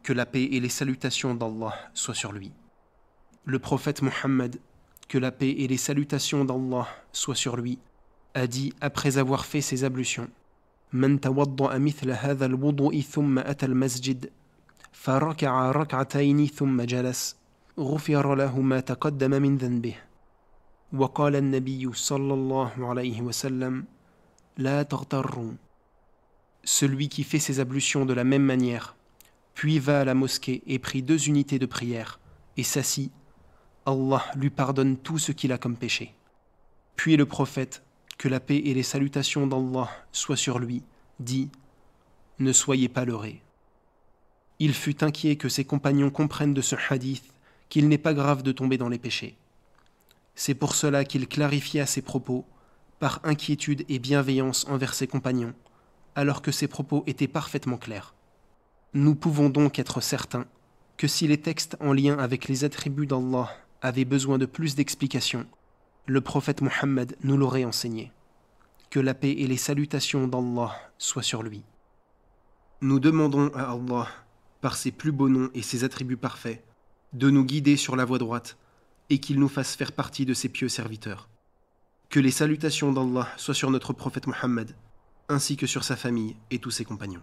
que la paix et les salutations d'Allah soient sur lui. Le prophète Muhammad, que la paix et les salutations d'Allah soient sur lui, a dit après avoir fait ses ablutions: Man tawadda'a mithla hadha al-wudu'i thumma ata al-masjid faraka'a rak'atayn thumma jalas ghufira lahu ma taqaddama min dhanbihi. Wa qala an-nabiy sallallahu alayhi wa sallam la taghtarru. Celui qui fait ses ablutions de la même manière, puis va à la mosquée et prie 2 unités de prière et s'assit, Allah lui pardonne tout ce qu'il a comme péché. Puis le prophète, que la paix et les salutations d'Allah soient sur lui, dit: Ne soyez pas leurrés. Il fut inquiet que ses compagnons comprennent de ce hadith qu'il n'est pas grave de tomber dans les péchés. C'est pour cela qu'il clarifia ses propos par inquiétude et bienveillance envers ses compagnons, alors que ses propos étaient parfaitement clairs. Nous pouvons donc être certains que si les textes en lien avec les attributs d'Allah avaient besoin de plus d'explications, le prophète Muhammad nous l'aurait enseigné. Que la paix et les salutations d'Allah soient sur lui. Nous demandons à Allah, par ses plus beaux noms et ses attributs parfaits, de nous guider sur la voie droite et qu'il nous fasse faire partie de ses pieux serviteurs. Que les salutations d'Allah soient sur notre prophète Muhammad, ainsi que sur sa famille et tous ses compagnons.